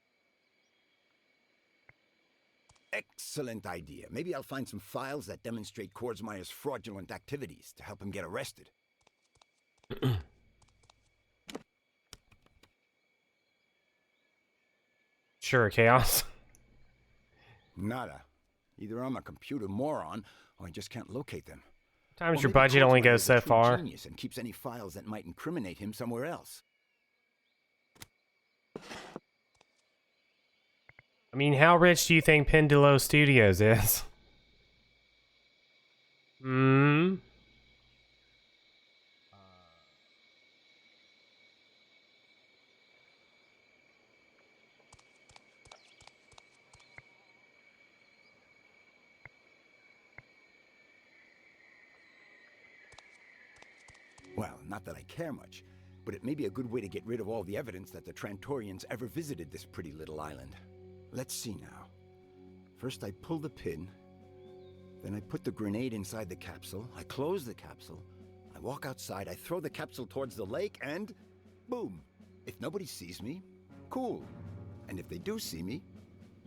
Excellent idea. Maybe I'll find some files that demonstrate Kordsmeyer's fraudulent activities to help him get arrested. Sure, Chaos. Nada. Either I'm a computer moron, or I just can't locate them. Sometimes Or your maybe budget only Kordsmeyer goes is a so true far. Genius and keeps any files that might incriminate him somewhere else. I mean, how rich do you think Pendulo Studios is? Well, not that I care much, but it may be a good way to get rid of all the evidence that the Trantorians ever visited this pretty little island. Let's see now. First I pull the pin, then I put the grenade inside the capsule, I close the capsule, I walk outside, I throw the capsule towards the lake, and boom! If nobody sees me, cool. And if they do see me,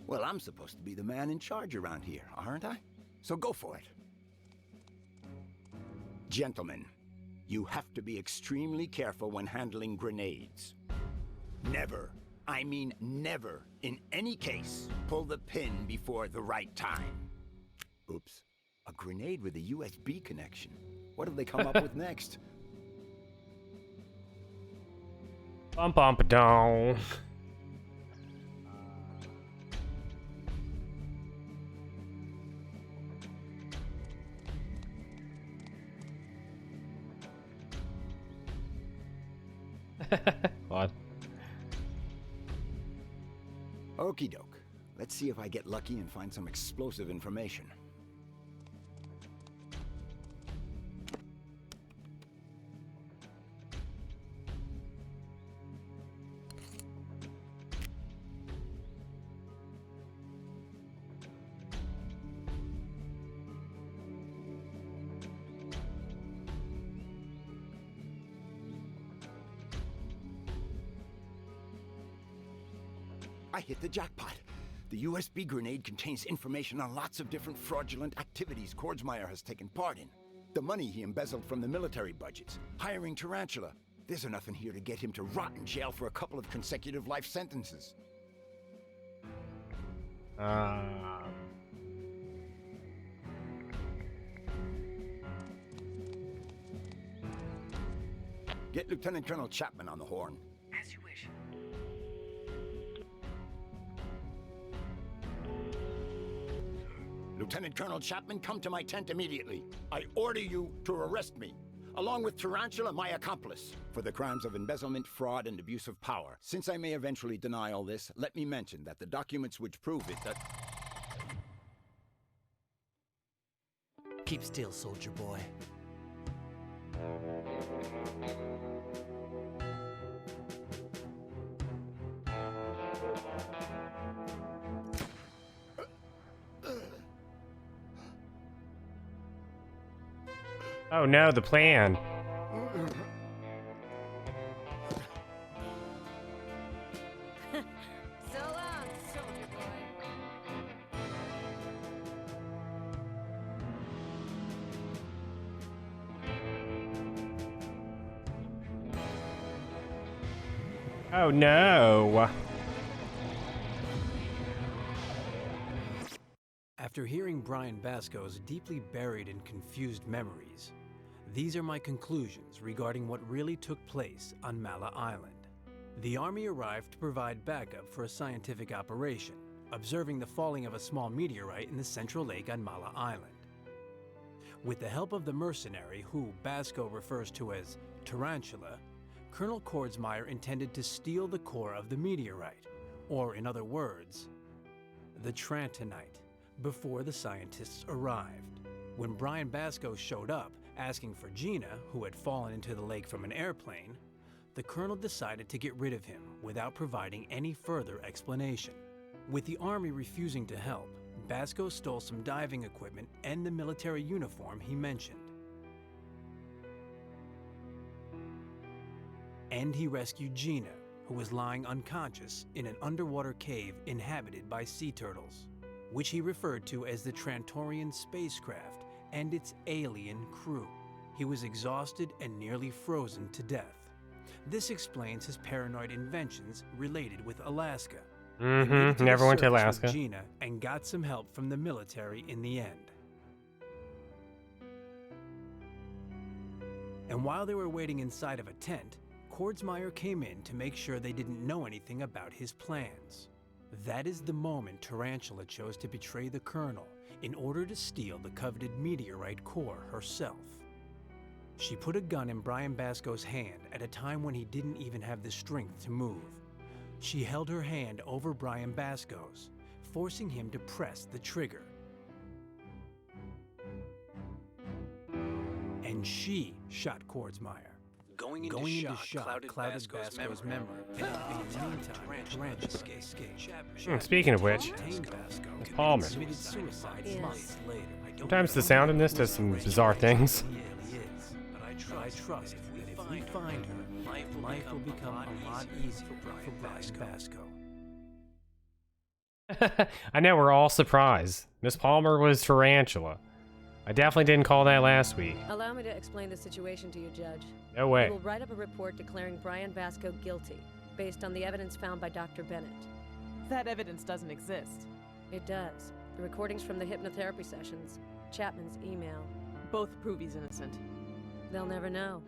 well, I'm supposed to be the man in charge around here, aren't I? So go for it. Gentlemen, you have to be extremely careful when handling grenades. Never, I mean never, in any case, pull the pin before the right time. Oops, a grenade with a USB connection. What have they come up with next? Bum bum ba-dong. What? Okie doke. Let's see if I get lucky and find some explosive information. I hit the jackpot. The USB grenade contains information on lots of different fraudulent activities Kordsmeyer has taken part in. The money he embezzled from the military budgets, hiring Tarantula. There's enough in here to get him to rot in jail for a couple of consecutive life sentences. Get Lieutenant Colonel Chapman on the horn. As you wish. Lieutenant Colonel Chapman, come to my tent immediately. I order you to arrest me, along with Tarantula, my accomplice, for the crimes of embezzlement, fraud, and abuse of power. Since I may eventually deny all this, let me mention that the documents which prove it that... Keep still, soldier boy. Oh no, the plan. So long, soldier boy. Oh no. After hearing Brian Basco's deeply buried and confused memories, these are my conclusions regarding what really took place on Mala Island. The Army arrived to provide backup for a scientific operation, observing the falling of a small meteorite in the central lake on Mala Island. With the help of the mercenary, who Basco refers to as Tarantula, Colonel Kordsmeyer intended to steal the core of the meteorite, or in other words, the Trantonite, before the scientists arrived. When Brian Basco showed up, asking for Gina, who had fallen into the lake from an airplane, the colonel decided to get rid of him without providing any further explanation. With the Army refusing to help, Basco stole some diving equipment and the military uniform he mentioned. And he rescued Gina, who was lying unconscious in an underwater cave inhabited by sea turtles, which he referred to as the Sanatorium spacecraft and its alien crew. He was exhausted and nearly frozen to death. This explains his paranoid inventions related with Alaska. He made it to Never the went to surface Alaska. with Gina and got some help from the military in the end. And while they were waiting inside of a tent, Kordsmeyer came in to make sure they didn't know anything about his plans. That is the moment Tarantula chose to betray the colonel in order to steal the coveted meteorite core herself. She put a gun in Brian Basco's hand at a time when he didn't even have the strength to move. She held her hand over Brian Basco's, forcing him to press the trigger. And she shot Kordsmeyer. Going into shock clouded Basco's memory, and in the meantime, Tarantula escaped. Speaking of which, it's Palmer. Committed suicide months later. Sometimes the sound in this does some bizarre things. But I trust that if we find her, life will become a lot easier for Brian Basco. I know, we're all surprised. Miss Palmer was Tarantula. I definitely didn't call that last week. Allow me to explain the situation to you, Judge. No way. We will write up a report declaring Brian Basco guilty, based on the evidence found by Dr. Bennett. That evidence doesn't exist. It does. The recordings from the hypnotherapy sessions, Chapman's email. Both prove he's innocent. They'll never know.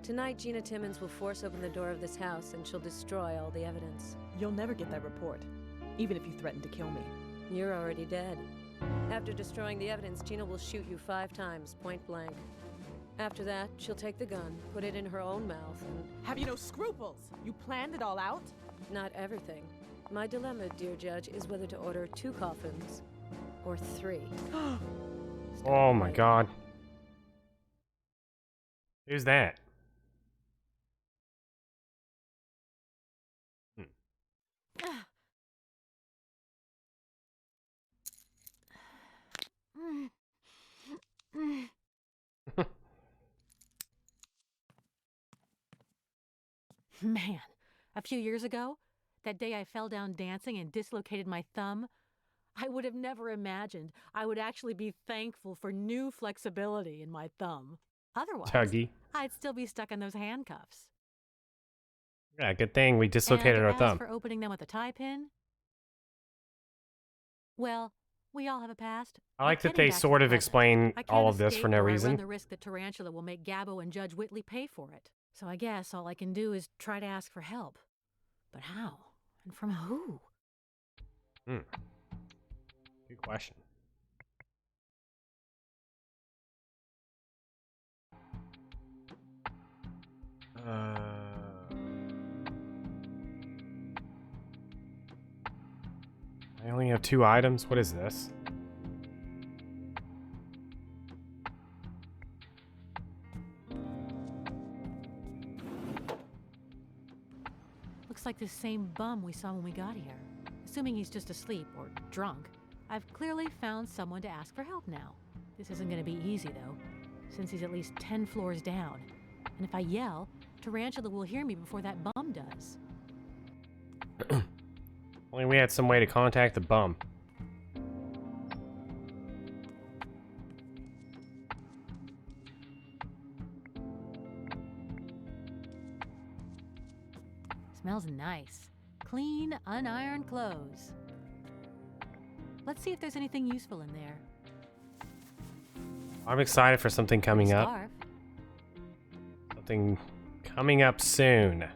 Tonight, Gina Timmons will force open the door of this house and she'll destroy all the evidence. You'll never get that report, even if you threaten to kill me. You're already dead. After destroying the evidence, Gina will shoot you 5 times, point blank. After that, she'll take the gun, put it in her own mouth, and... Have you no scruples? You planned it all out? Not everything. My dilemma, dear Judge, is whether to order 2 coffins or 3. Oh my god. Who's that? Man, a few years ago, that day I fell down dancing and dislocated my thumb, I would have never imagined I would actually be thankful for new flexibility in my thumb. Otherwise, Tuggy. I'd still be stuck in those handcuffs. Yeah, good thing we dislocated and our as thumb. for opening them with a tie pin, well, we all have a past. I like But that they getting back to sort the of present, explain I can't all of this escape for no or I reason. run the risk that Tarantula will make Gabbo and Judge Whitley pay for it. So I guess all I can do is try to ask for help. But how? And from who? Good question. I only have 2 items. What is this? Looks like the same bum we saw when we got here. Assuming he's just asleep or drunk, I've clearly found someone to ask for help now. This isn't going to be easy, though. since he's at least 10 floors down. And if I yell, Tarantula will hear me before that bum does. Only we had some way to contact the bum. Smells nice. Clean, unironed clothes. Let's see if there's anything useful in there. I'm excited for something coming up. Scarf. Something coming up soon.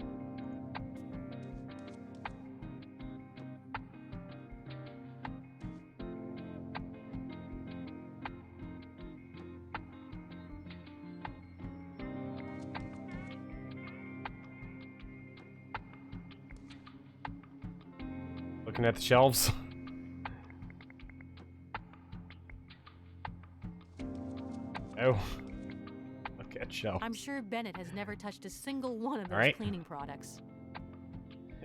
Looking at the shelves. Oh. Look at shelves. I'm sure Bennett has never touched a single one of those Alright. cleaning products.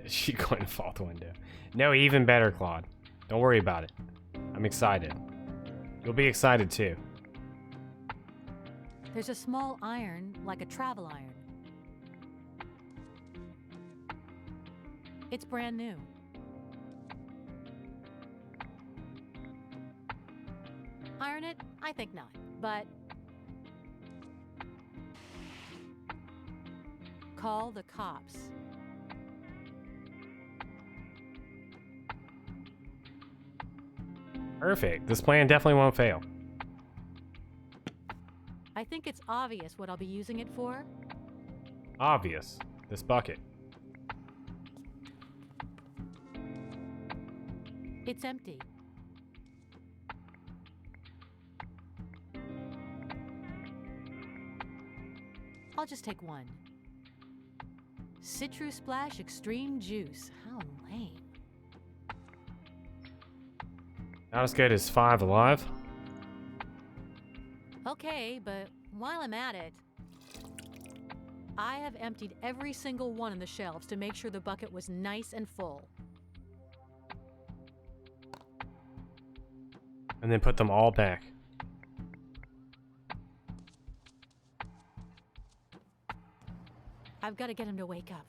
Is she going to fall the window? No, even better, Claude. Don't worry about it. I'm excited. You'll be excited too. There's a small iron, like a travel iron. It's brand new. Iron it? I think not, but call the cops. Perfect. This plan definitely won't fail. I think it's obvious what I'll be using it for. Obvious. This bucket. It's empty. I'll just take one. Citrus Splash Extreme Juice. How lame. Not as good as 5 Alive. Okay, but while I'm at it, I have emptied every single one on the shelves to make sure the bucket was nice and full. And then put them all back. I've got to get him to wake up,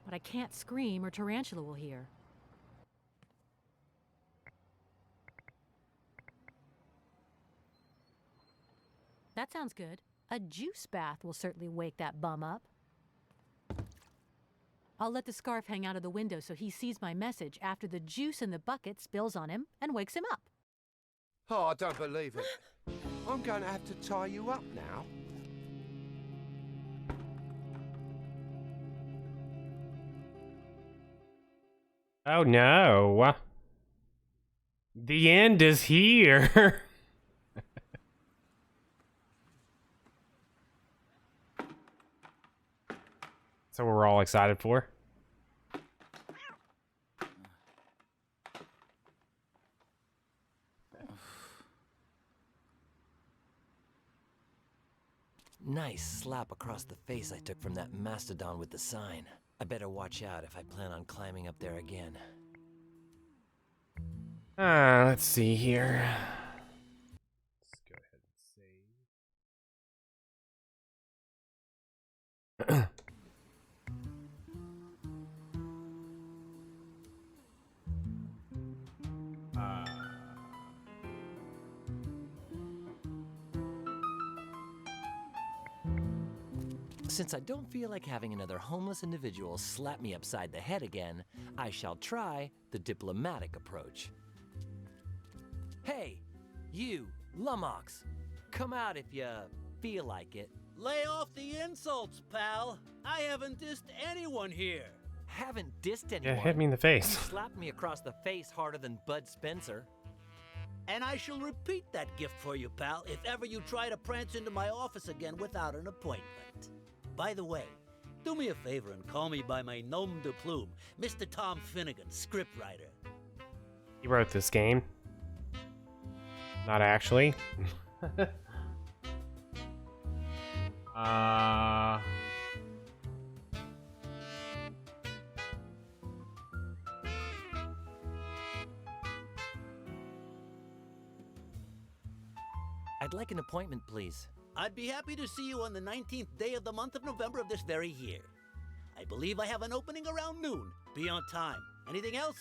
but I can't scream or Tarantula will hear. That sounds good. A juice bath will certainly wake that bum up. I'll let the scarf hang out of the window so he sees my message after the juice in the bucket spills on him and wakes him up. Oh, I don't believe it. I'm going to have to tie you up now. Oh no. The end is here. So we're all excited for. Nice slap across the face I took from that mastodon with the sign. I better watch out if I plan on climbing up there again. Let's see here. Let's go ahead and save. Since I don't feel like having another homeless individual slap me upside the head again, I shall try the diplomatic approach. Hey, you, lummox, come out if you feel like it. Lay off the insults, pal. I haven't dissed anyone here. Haven't dissed anyone. Yeah, hit me in the face. You slapped me across the face harder than Bud Spencer. And I shall repeat that gift for you, pal, if ever you try to prance into my office again without an appointment. By the way, do me a favor and call me by my nom de plume, Mr. Tom Finnegan, scriptwriter. He wrote this game. Not actually. I'd like an appointment, please. I'd be happy to see you on the 19th day of the month of November of this very year. I believe I have an opening around noon. Be on time. Anything else?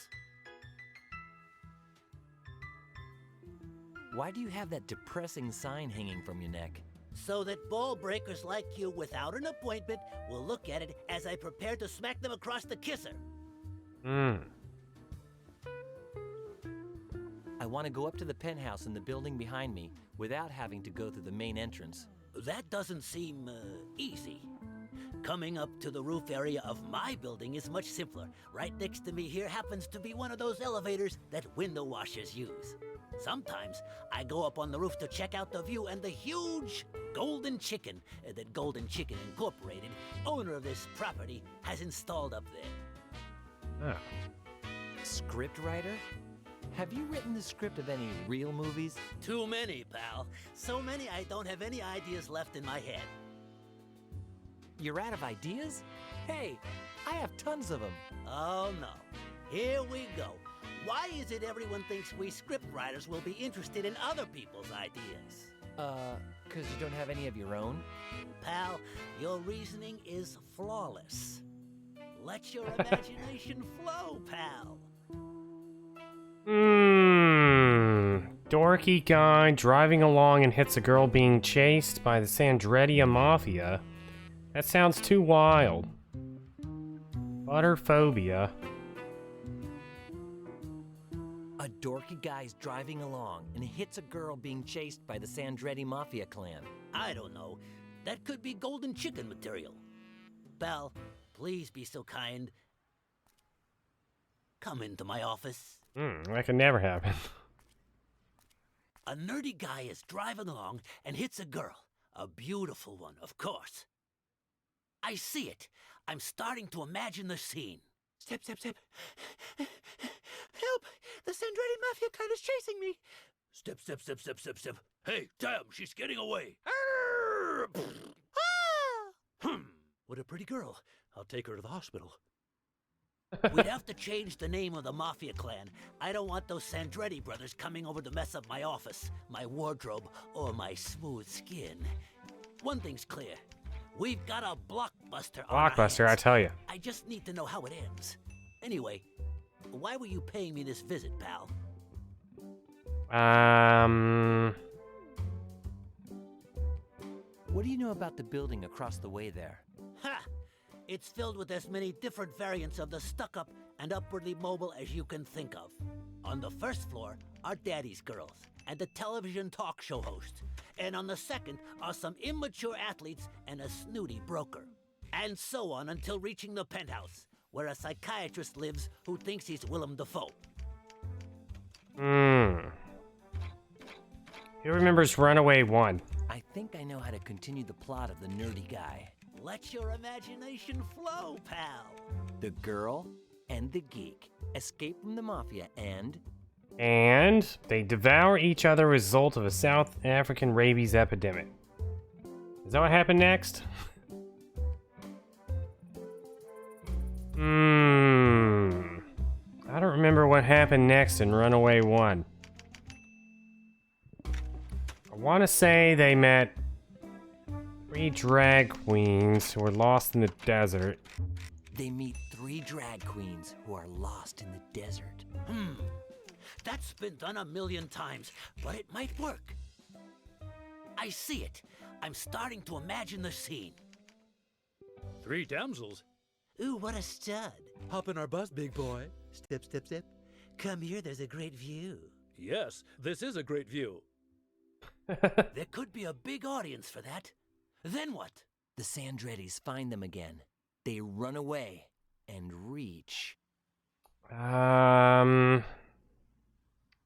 Why do you have that depressing sign hanging from your neck? So that ball breakers like you without an appointment will look at it as I prepare to smack them across the kisser. I want to go up to the penthouse in the building behind me without having to go through the main entrance. That doesn't seem easy. Coming up to the roof area of my building is much simpler. Right next to me here happens to be one of those elevators that window washers use. Sometimes I go up on the roof to check out the view and the huge golden chicken that Golden Chicken Incorporated, owner of this property, has installed up there. Script writer? Have you written the script of any real movies? Too many, pal. So many I don't have any ideas left in my head. You're out of ideas? Hey, I have tons of them. Oh no. Here we go. Why is it everyone thinks we script writers will be interested in other people's ideas? 'Cause you don't have any of your own? Pal, your reasoning is flawless. Let your imagination flow, pal. Dorky guy driving along and hits a girl being chased by the Sandretti Mafia. That sounds too wild. Butterphobia. A dorky guy's driving along and hits a girl being chased by the Sandretti Mafia clan. I don't know. That could be Golden Chicken material. Pal, please be so kind. Come into my office. That could never happen. A nerdy guy is driving along and hits a girl. A beautiful one, of course. I see it. I'm starting to imagine the scene. Step, step, step. Help! The Sandretti Mafia clan is chasing me. Step, step, step, step, step, step. Hey, damn, she's getting away. What a pretty girl. I'll take her to the hospital. We'd have to change the name of the Mafia clan. I don't want those Sandretti brothers coming over to mess up my office, my wardrobe, or my smooth skin. One thing's clear. We've got a blockbuster on our Blockbuster, hands. I tell you. I just need to know how it ends. Anyway, why were you paying me this visit, pal? What do you know about the building across the way there? Ha! It's filled with as many different variants of the stuck-up and upwardly mobile as you can think of. On the first floor are Daddy's girls and a television talk show host. And on the second are some immature athletes and a snooty broker. And so on until reaching the penthouse, where a psychiatrist lives who thinks he's Willem Dafoe. Who remembers Runaway 1? I think I know how to continue the plot of the nerdy guy. Let your imagination flow, pal. The girl and the geek escape from the Mafia and they devour each other as a result of a South African rabies epidemic. Is that what happened next? I don't remember what happened next in Runaway 1. I want to say they met 3 drag queens who were lost in the desert. they meet 3 drag queens who are lost in the desert. That's been done a million times, but it might work. I see it. I'm starting to imagine the scene. 3 damsels? Ooh, what a stud. Hop in our bus, big boy. Step, step, step. Come here, there's a great view. Yes, this is a great view. There could be a big audience for that. Then what? The Sandrettis find them again. They run away and reach.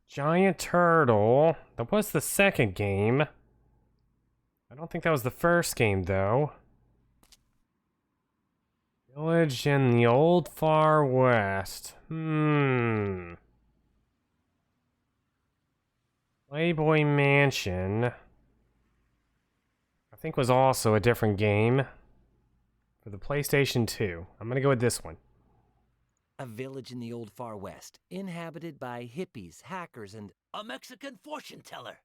Giant Turtle. That was the second game. I don't think that was the first game, though. Village in the Old Far West. Playboy Mansion. I think was also a different game. For the PlayStation 2. I'm gonna go with this one. A village in the Old Far West, inhabited by hippies, hackers, and a Mexican fortune teller.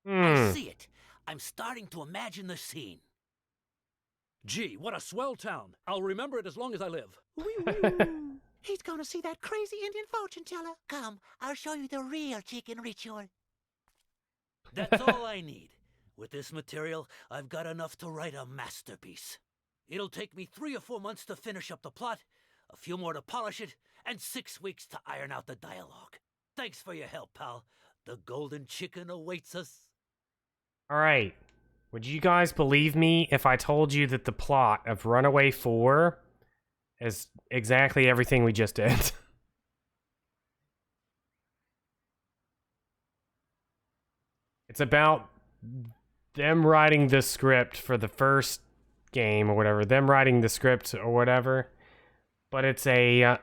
I see it. I'm starting to imagine the scene. Gee, what a swell town. I'll remember it as long as I live. He's going to see that crazy Indian fortune teller. Come, I'll show you the real chicken ritual. That's all I need. With this material, I've got enough to write a masterpiece. It'll take me 3 or 4 months to finish up the plot, a few more to polish it, and 6 weeks to iron out the dialogue. Thanks for your help, pal. The golden chicken awaits us. Alright. Would you guys believe me if I told you that the plot of Runaway 4 is exactly everything we just did? It's about them writing the script for the first game or whatever. Them writing the script or whatever. But it's a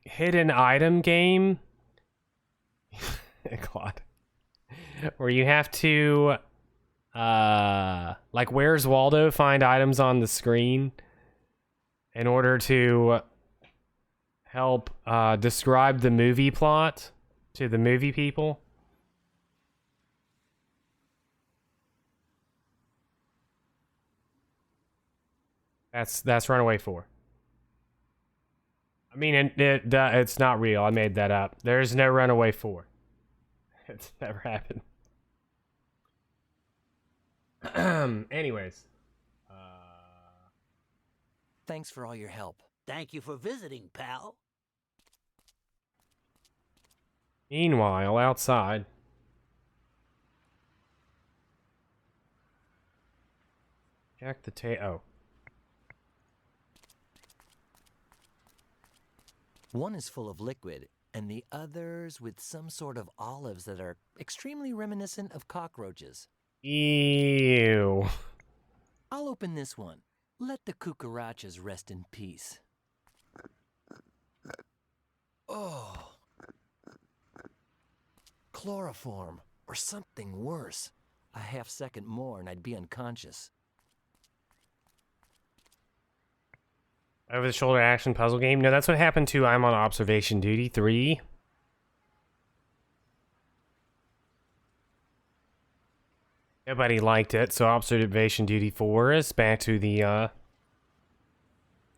hidden item game. Claude. Where you have to like Where's Waldo find items on the screen in order to help describe the movie plot to the movie people. That's Runaway 4. I mean, it's not real. I made that up. There's no Runaway 4. It's never happened. Anyways. Thanks for all your help. Thank you for visiting, pal. Meanwhile, outside. Check the oh. One is full of liquid, and the other's with some sort of olives that are extremely reminiscent of cockroaches. Ew. I'll open this one. Let the cucarachas rest in peace. Oh. Chloroform, or something worse. A half second more and I'd be unconscious. Over-the-shoulder action puzzle game? No, that's what happened to I'm on Observation Duty 3. Nobody liked it, so Observation Duty 4 is back to the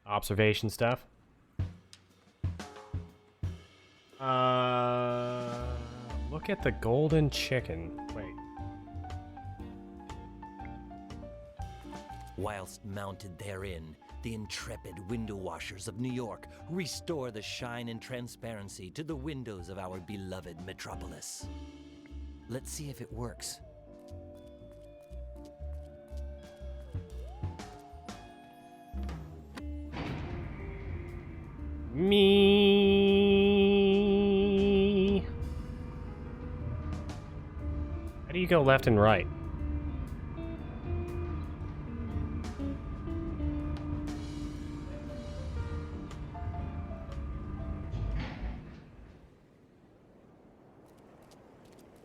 observation stuff. Look at the golden chicken. Wait. Whilst mounted therein, the intrepid window washers of New York restore the shine and transparency to the windows of our beloved metropolis. Let's see if it works. Me. How do you go left and right?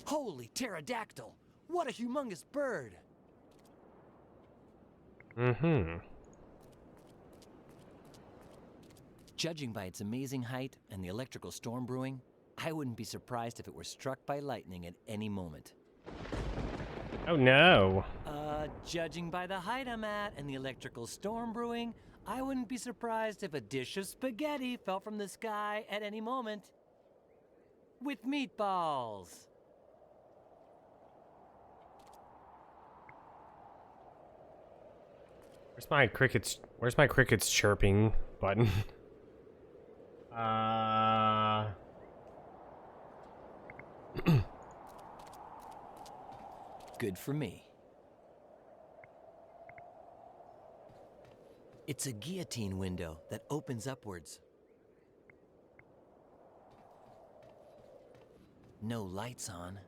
Holy pterodactyl! What a humongous bird! Mm-hmm. Judging by its amazing height and the electrical storm brewing, I wouldn't be surprised if it were struck by lightning at any moment. Oh no. Judging by the height I'm at and the electrical storm brewing, I wouldn't be surprised if a dish of spaghetti fell from the sky at any moment. With meatballs. Where's my crickets chirping button? Good for me. It's a guillotine window that opens upwards. No lights on.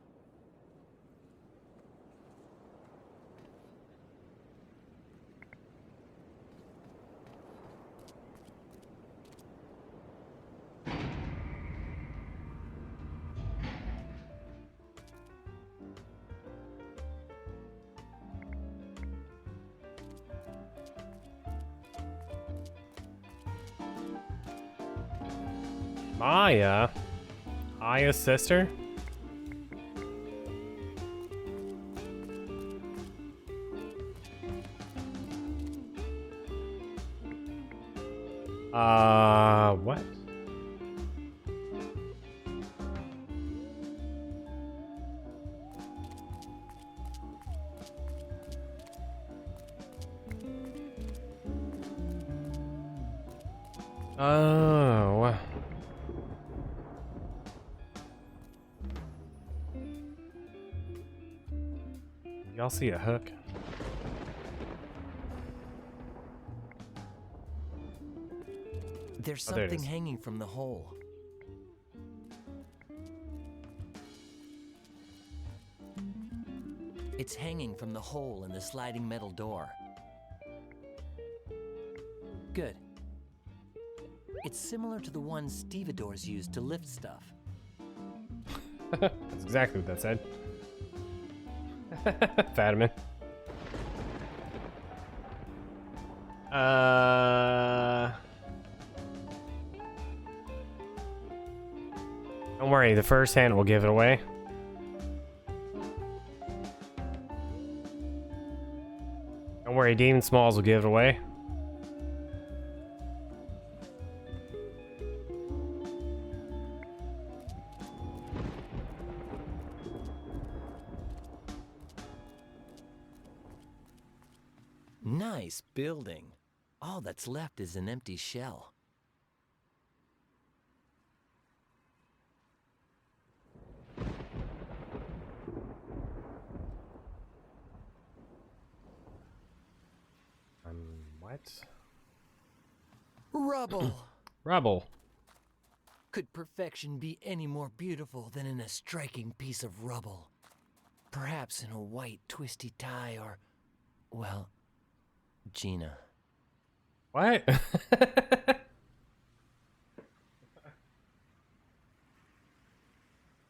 Maya? Aya's sister? What? Oh. Y'all see a hook? There's Oh, there it something is. hanging from the hole. It's hanging from the hole in the sliding metal door. Good. It's similar to the one stevedores use to lift stuff. That's exactly what that said. Fadiman. Don't worry, the first hand will give it away. Don't worry, Demon Smalls will give it away. Nice building. All that's left is an empty shell. What? Rubble! Rubble. Could perfection be any more beautiful than in a striking piece of rubble? Perhaps in a white twisty tie or, well, Gina. What?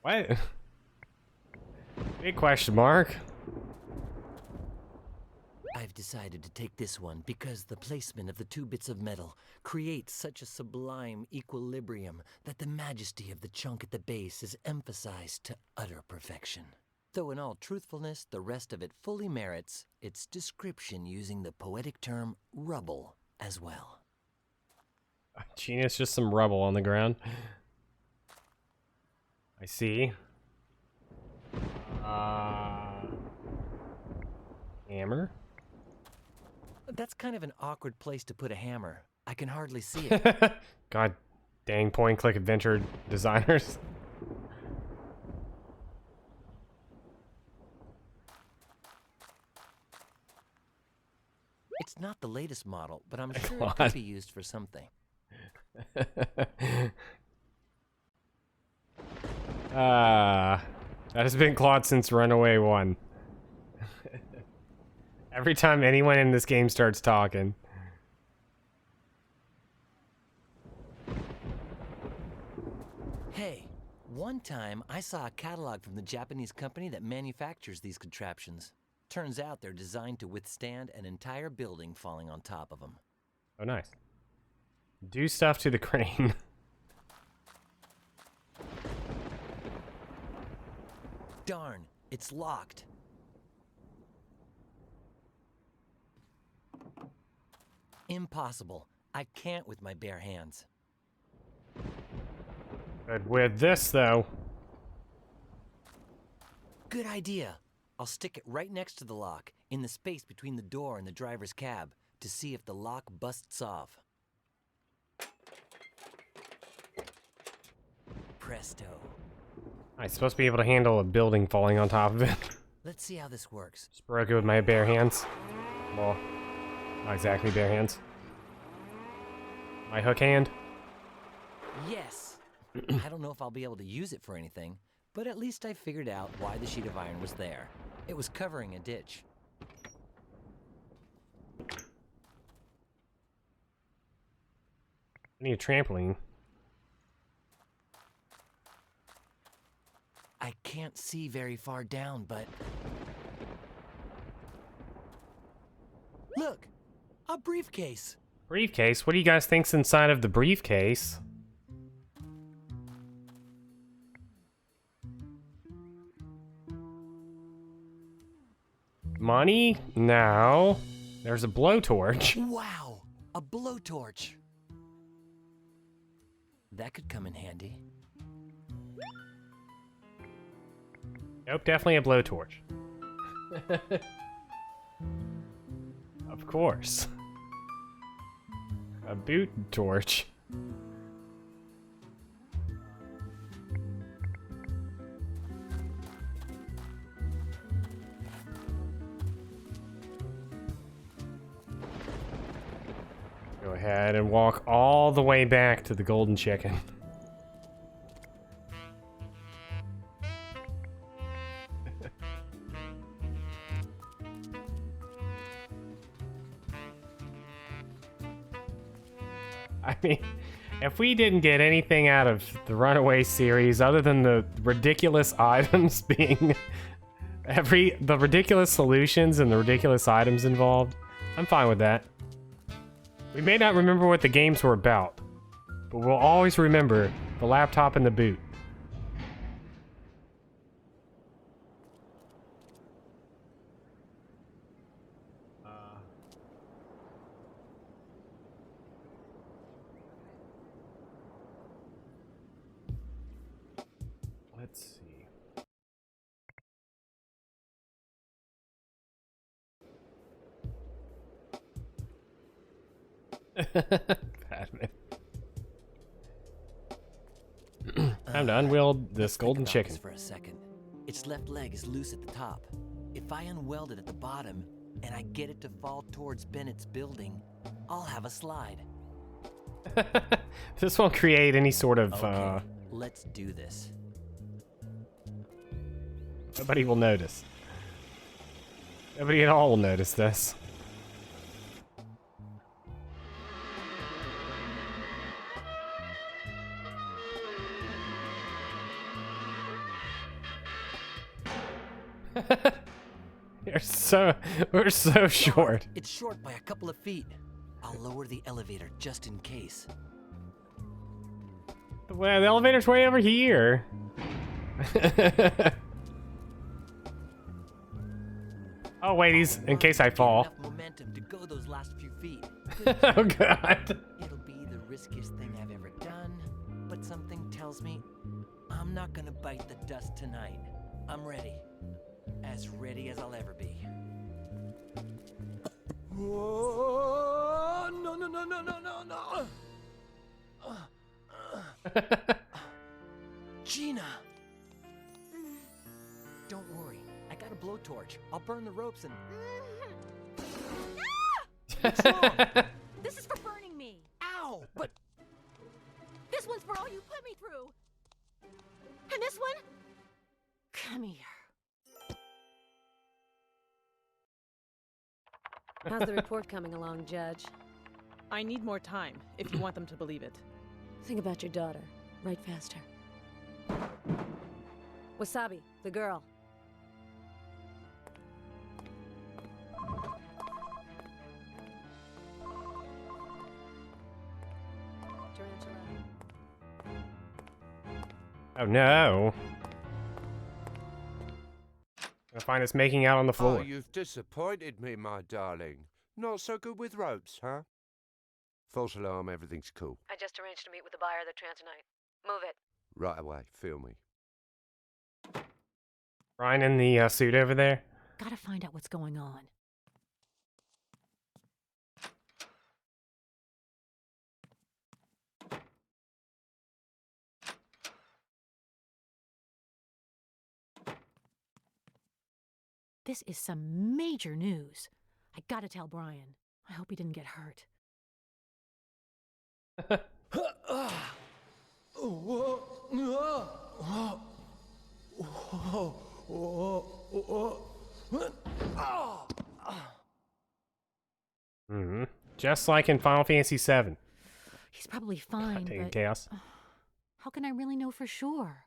What? Big question mark. I've decided to take this one because the placement of the two bits of metal creates such a sublime equilibrium that the majesty of the chunk at the base is emphasized to utter perfection. Though in all truthfulness, the rest of it fully merits its description using the poetic term rubble as well. Gina, it's just some rubble on the ground. I see. Hammer? That's kind of an awkward place to put a hammer. I can hardly see it. God dang point-and-click adventure designers. It's not the latest model, but I'm sure it could be used for something. That has been Claude since Runaway 1. Every time anyone in this game starts talking. Hey, one time I saw a catalog from the Japanese company that manufactures these contraptions. Turns out they're designed to withstand an entire building falling on top of them. Oh, nice. Do stuff to the crane. Darn, it's locked. Impossible. I can't with my bare hands. But with this, though. Good idea. I'll stick it right next to the lock, in the space between the door and the driver's cab, to see if the lock busts off. Presto. I'm supposed to be able to handle a building falling on top of it. Let's see how this works. Just broke it with my bare hands. Well, not exactly bare hands. My hook hand. Yes! I don't know if I'll be able to use it for anything, but at least I figured out why the sheet of iron was there. It was covering a ditch. I need a trampoline. I can't see very far down, but... Look! A briefcase! Briefcase? What do you guys think's inside of the briefcase? Money? No. There's a blowtorch. Wow! A blowtorch! That could come in handy. Nope, definitely a blowtorch. Of course. A boot torch. Go ahead and walk all the way back to the golden chicken. I mean, if we didn't get anything out of the Runaway series other than the ridiculous items being the ridiculous solutions and the ridiculous items involved, I'm fine with that. We may not remember what the games were about, but we'll always remember the laptop and the boot. Let's see. Batman. Time to unweld this golden chicken. This for a second. Its left leg is loose at the top. If I unweld it at the bottom and I get it to fall towards Bennett's building, I'll have a slide. This won't create any sort of Okay, let's do this. Nobody will notice. Nobody at all will notice this. We're so short. It's short by a couple of feet. I'll lower the elevator just in case. Well, the elevator's way over here. Oh wait, he's in case I fall. Enough momentum to go those last few feet. Oh god. It'll be the riskiest thing I've ever done, but something tells me I'm not gonna bite the dust tonight. I'm ready. As ready as I'll ever be. Whoa, no, no, no, no, no, no, no. Gina! Don't worry. I got a blowtorch. I'll burn the ropes and... What's wrong? This is for burning me. Ow! But... This one's for all you put me through. And this one? Come here. How's the report coming along, Judge? I need more time, if you want them to believe it. Think about your daughter. Write faster. Wasabi, the girl. Oh no. Gonna find us making out on the floor. Oh, you've disappointed me, my darling. Not so good with ropes, huh? False alarm, everything's cool. I just arranged to meet with the buyer of the Trantonite. Move it. Right away, feel me. Ryan in the suit over there. Gotta find out what's going on. This is some major news. I gotta tell Brian. I hope he didn't get hurt. Mm-hmm. Just like in Final Fantasy VII. He's probably fine, Taking but chaos. how can I really know for sure?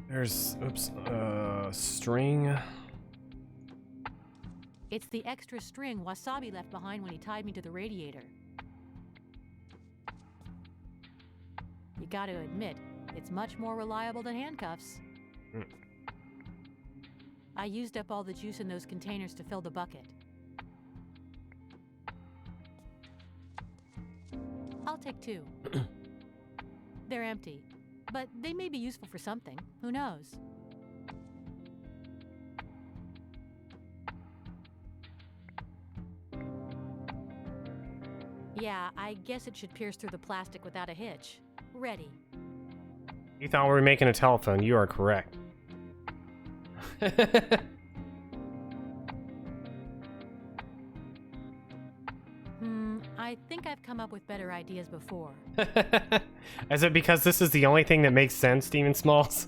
There's, string. It's the extra string Wasabi left behind when he tied me to the radiator. gotta admit, it's much more reliable than handcuffs. Mm. I used up all the juice in those containers to fill the bucket. I'll take 2. They're empty, but they may be useful for something. Who knows? Yeah, I guess it should pierce through the plastic without a hitch. Ready. You thought we were making a telephone. You are correct. I think I've come up with better ideas before. Is it because this is the only thing that makes sense, Stephen Smalls?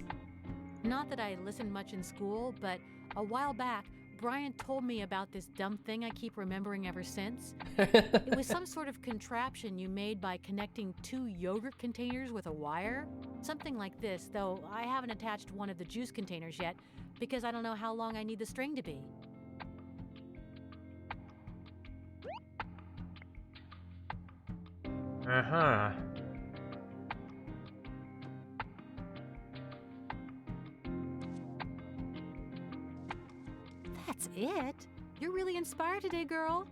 Not that I listened much in school, but a while back, Brian told me about this dumb thing I keep remembering ever since. It was some sort of contraption you made by connecting 2 yogurt containers with a wire. Something like this, though I haven't attached one of the juice containers yet because I don't know how long I need the string to be. Uh-huh. That's it? You're really inspired today, girl.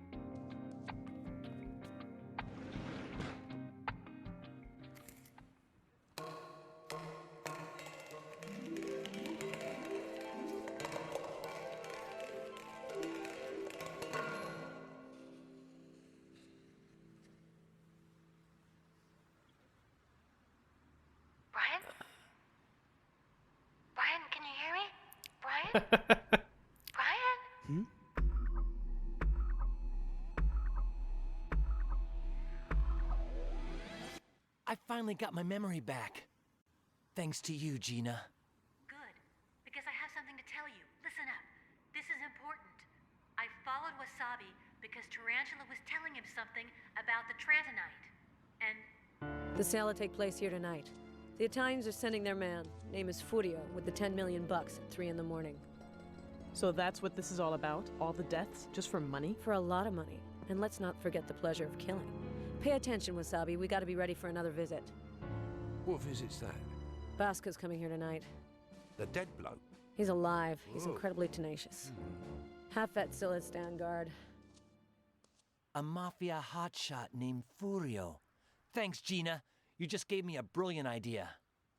Brian? Brian, can you hear me? Brian? Brian? I finally got my memory back. Thanks to you, Gina. Good, because I have something to tell you. Listen up. This is important. I followed Wasabi because Tarantula was telling him something about the Trantonite. And The sale will take place here tonight. The Italians are sending their man. Name is Furio, with the 10 million bucks at 3 in the morning. So that's what this is all about? All the deaths, just for money? For a lot of money. And let's not forget the pleasure of killing. Pay attention, Wasabi. We gotta be ready for another visit. What visit's that? Basco's coming here tonight. The dead bloke? He's alive. He's Whoa. incredibly tenacious. Half-vet still at stand guard. A mafia hotshot named Furio. Thanks, Gina. You just gave me a brilliant idea.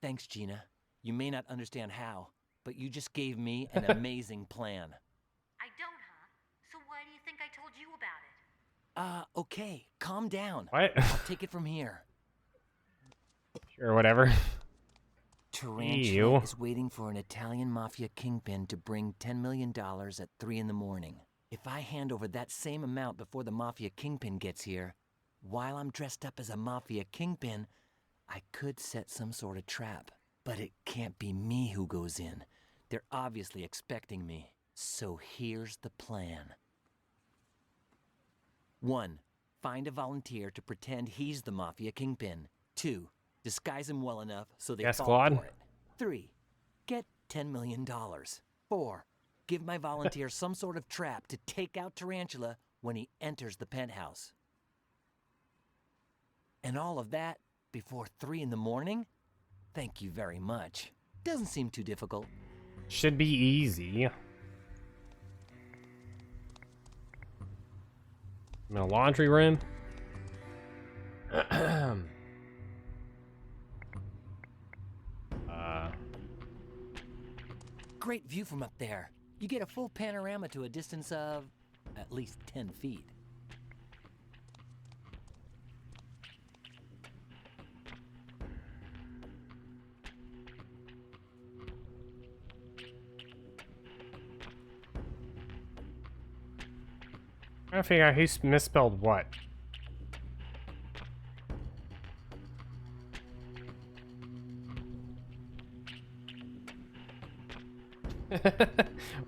Thanks, Gina. You may not understand how, but you just gave me an amazing plan. I don't, huh? So why do you think I told you about it? Okay. Calm down. What? I'll take it from here. Sure, whatever. Tarantula is waiting for an Italian mafia kingpin to bring $10 million at 3 in the morning. If I hand over that same amount before the mafia kingpin gets here, while I'm dressed up as a mafia kingpin, I could set some sort of trap. But it can't be me who goes in. They're obviously expecting me. So here's the plan. 1. Find a volunteer to pretend he's the mafia kingpin. 2. Disguise him well enough so they Yes, fall Claude. for it. 3. Get $10 million. 4. Give my volunteer some sort of trap to take out Tarantula when he enters the penthouse. And all of that before 3 in the morning? Thank you very much. Doesn't seem too difficult. Should be easy. I'm in a laundry room. Great view from up there. You get a full panorama to a distance of at least 10 feet. Trying to figure out who misspelled what.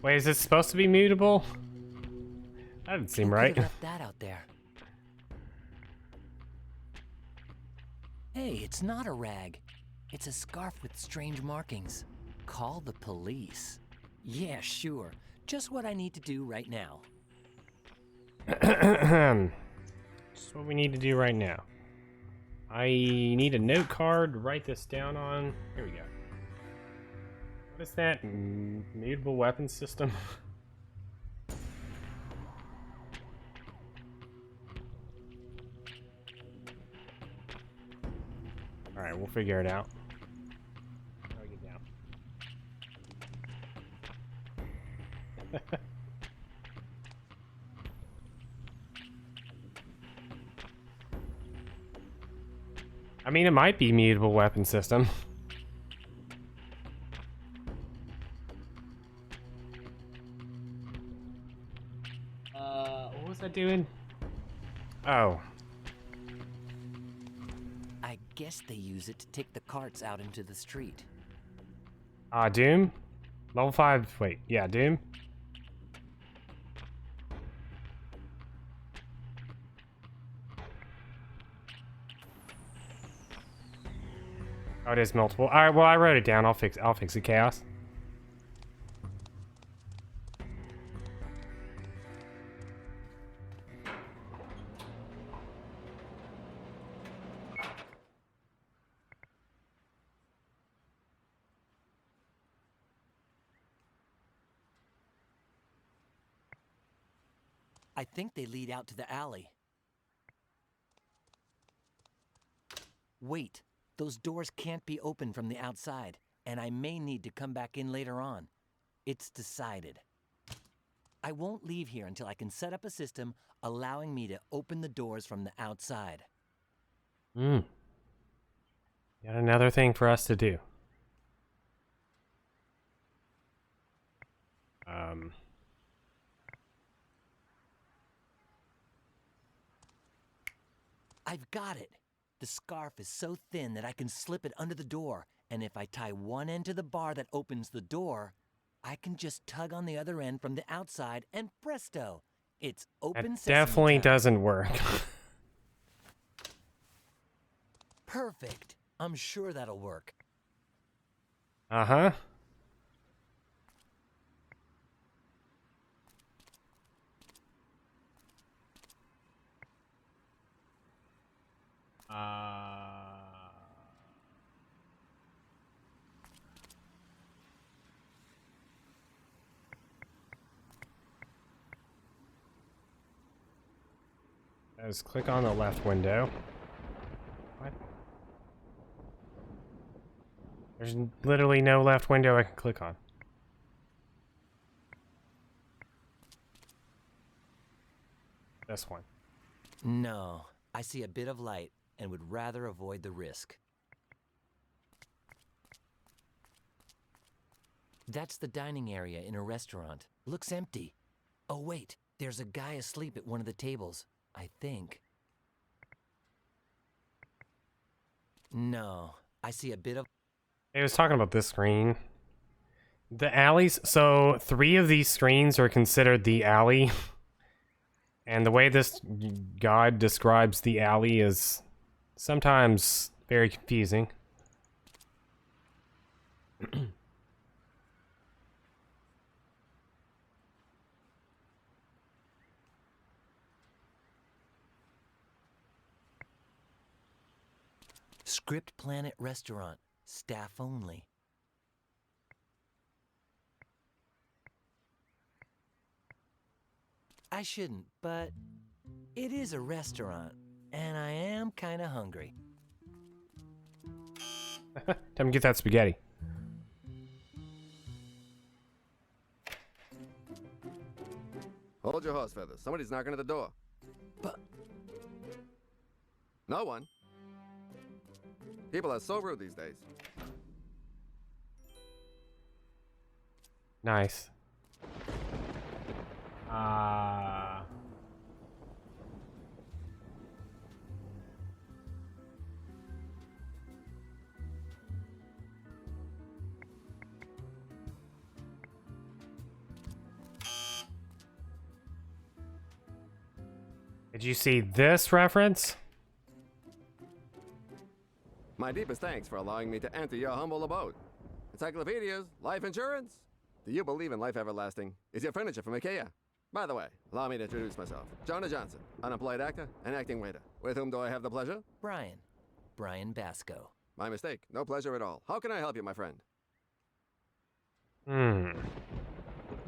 Wait, is it supposed to be mutable? That didn't seem Who right. could've left that out there? Hey, it's not a rag. It's a scarf with strange markings. Call the police. Yeah, sure. Just what I need to do right now. Just what we need to do right now. I need a note card to write this down on. Here we go. What is that? Mutable weapon system? Alright, we'll figure it out. How do I get down? I mean, it might be mutable weapon system. What was I doing? Oh. I guess they use it to take the carts out into the street. Doom? Level 5, wait, yeah, Doom? Oh, it is multiple. Alright, well, I wrote it down. I'll fix the chaos. I think they lead out to the alley. Wait, those doors can't be opened from the outside, and I may need to come back in later on. It's decided. I won't leave here until I can set up a system allowing me to open the doors from the outside. Got another thing for us to do. I've got it. The scarf is so thin that I can slip it under the door, and if I tie one end to the bar that opens the door, I can just tug on the other end from the outside, and presto, it's open That sesame definitely time. doesn't work. Perfect. I'm sure that'll work. Uh-huh. Let's click on the left window. What? There's literally no left window I can click on. This one. No, I see a bit of light and would rather avoid the risk. That's the dining area in a restaurant. Looks empty. Oh wait, there's a guy asleep at one of the tables, I think. No, I see a bit of... I was talking about this screen. The alleys, so 3 of these screens are considered the alley. And the way this guide describes the alley is sometimes very confusing. Script Planet Restaurant, staff only. I shouldn't, but it is a restaurant, and I am kinda hungry. Time to get that spaghetti. Hold your horse feathers. Somebody's knocking at the door. But... No one. People are so rude these days. Nice. Did you see this reference? My deepest thanks for allowing me to enter your humble abode. Encyclopedias, life insurance. Do you believe in life everlasting? Is your furniture from IKEA? By the way, allow me to introduce myself. Jonah Johnson, unemployed actor and acting waiter. With whom do I have the pleasure? Brian. Brian Basco. My mistake. No pleasure at all. How can I help you, my friend?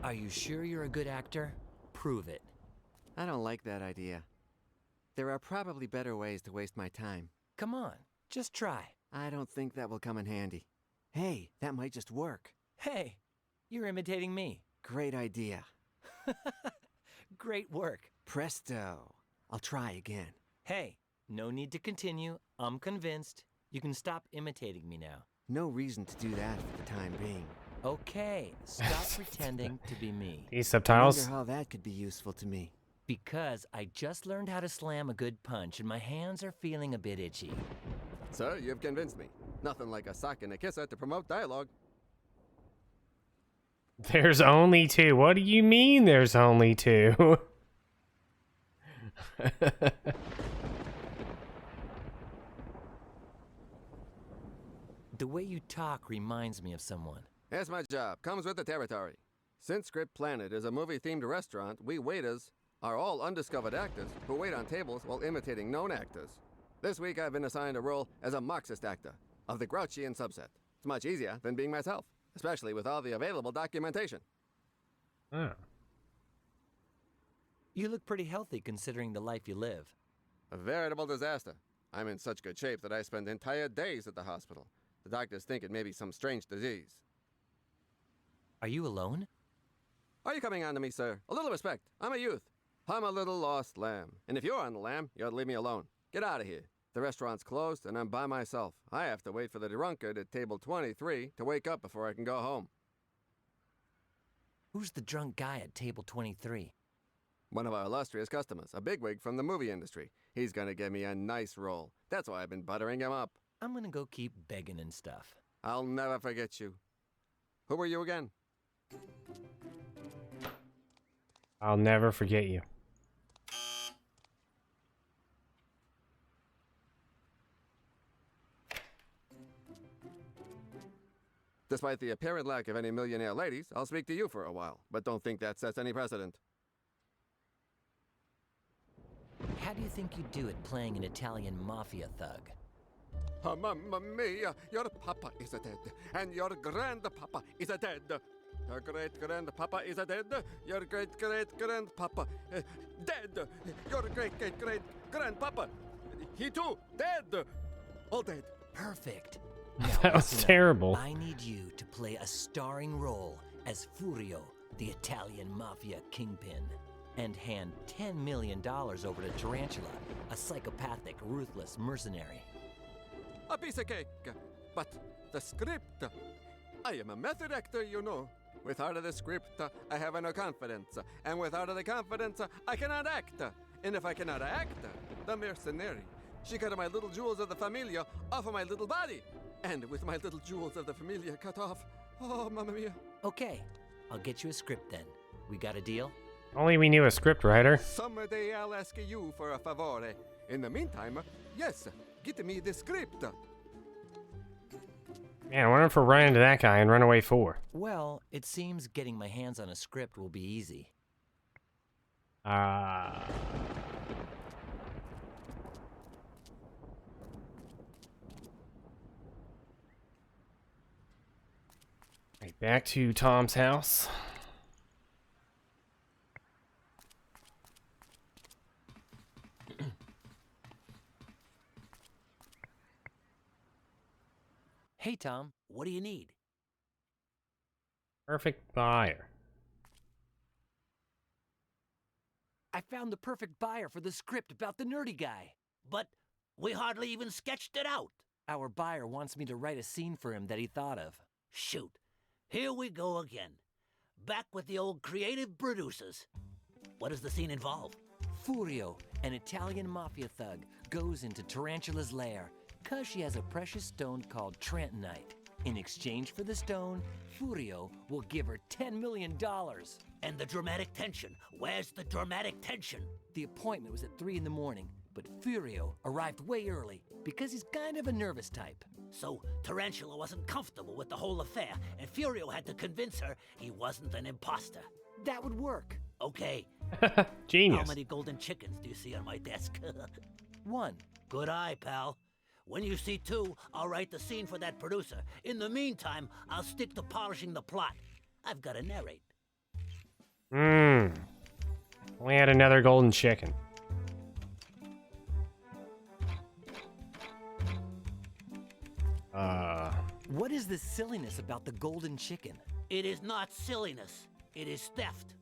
Are you sure you're a good actor? Prove it. I don't like that idea. There are probably better ways to waste my time. Come on, just try. I don't think that will come in handy. Hey, that might just work. Hey, you're imitating me. Great idea. Great work. Presto. I'll try again. Hey, no need to continue. I'm convinced. You can stop imitating me now. No reason to do that for the time being. Okay, stop pretending to be me. These subtitles. I wonder how that could be useful to me. Because I just learned how to slam a good punch and my hands are feeling a bit itchy. Sir, you've convinced me. Nothing like a sock and a kisser to promote dialogue. There's only two. What do you mean there's only two? The way you talk reminds me of someone. That's my job. Comes with the territory. Since Script Planet is a movie-themed restaurant, we waiters are all undiscovered actors who wait on tables while imitating known actors. This week I've been assigned a role as a Marxist actor of the Grouchian subset. It's much easier than being myself, especially with all the available documentation. You look pretty healthy considering the life you live. A veritable disaster. I'm in such good shape that I spend entire days at the hospital. The doctors think it may be some strange disease. Are you alone? Are you coming on to me, sir? A little respect. I'm a youth. I'm a little lost lamb. And if you're on the lam, you ought to leave me alone. Get out of here. The restaurant's closed, and I'm by myself. I have to wait for the drunkard at table 23 to wake up before I can go home. Who's the drunk guy at table 23? One of our illustrious customers, a bigwig from the movie industry. He's gonna give me a nice role. That's why I've been buttering him up. I'm gonna go keep begging and stuff. I'll never forget you. Who were you again? I'll never forget you. Despite the apparent lack of any millionaire ladies, I'll speak to you for a while, but don't think that sets any precedent. How do you think you do at playing an Italian mafia thug? Oh, mamma mia, your papa is dead, and your grandpapa is dead. Your great-grandpapa is dead. Your great-great-grandpapa dead. Your great-great-great-grandpapa, he too, dead. All dead. Perfect. That was terrible. I need you to play a starring role as Furio, the Italian mafia kingpin, and hand $10 million over to Tarantula, a psychopathic, ruthless mercenary. A piece of cake, but the script. I am a method actor, you know. Without the script, I have no confidence, and without the confidence, I cannot act. And if I cannot act, the mercenary, she cut my little jewels of the familia off of my little body. And with my little jewels of the familia cut off, oh, mamma mia. Okay, I'll get you a script then. We got a deal? Only we knew a script writer. Someday I'll ask you for a favore. In the meantime, yes, get me the script. Man, I wonder if we're running into that guy in Runaway 4. Well, it seems getting my hands on a script will be easy. Right, back to Tom's house. Hey, Tom, what do you need? Perfect buyer. I found the perfect buyer for the script about the nerdy guy. But we hardly even sketched it out. Our buyer wants me to write a scene for him that he thought of. Shoot. Here we go again. Back with the old creative producers. What does the scene involve? Furio, an Italian mafia thug, goes into Tarantula's lair because she has a precious stone called Trentonite. In exchange for the stone, Furio will give her $10 million. And the dramatic tension. Where's the dramatic tension? The appointment was at 3 in the morning, but Furio arrived way early because he's kind of a nervous type. So Tarantula wasn't comfortable with the whole affair, and Furio had to convince her he wasn't an imposter. That would work. Okay. Genius. How many golden chickens do you see on my desk? 1. Good eye, pal. When you see 2, I'll write the scene for that producer. In the meantime, I'll stick to polishing the plot. I've got to narrate. We had another golden chicken. What is this silliness about the golden chicken? It is not silliness. It is theft.